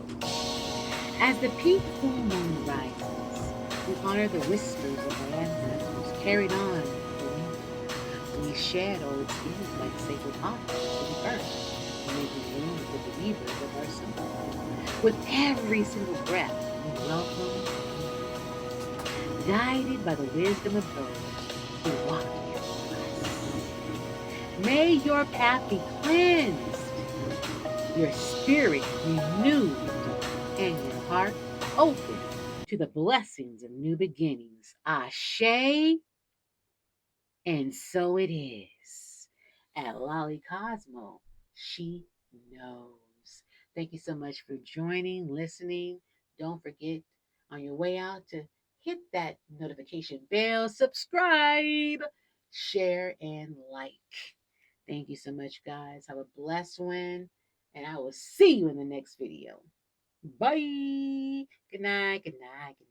As the peak full moon rises, we honor the whispers of our ancestors carried on the wind. We shed old skins like sacred offerings to the earth, making room for the weavers of our soul. With every single breath, we welcome, guided by the wisdom of those who walk here with us. May your path be cleansed, your spirit renewed, and your heart open to the blessings of new beginnings. Ashe, and so it is. At Lolly Cosmo, she knows. Thank you so much for joining, listening. Don't forget on your way out to hit that notification bell, subscribe, share, and like. Thank you so much, guys. Have a blessed one, and I will see you in the next video. Bye. Good night. Good night. Good night.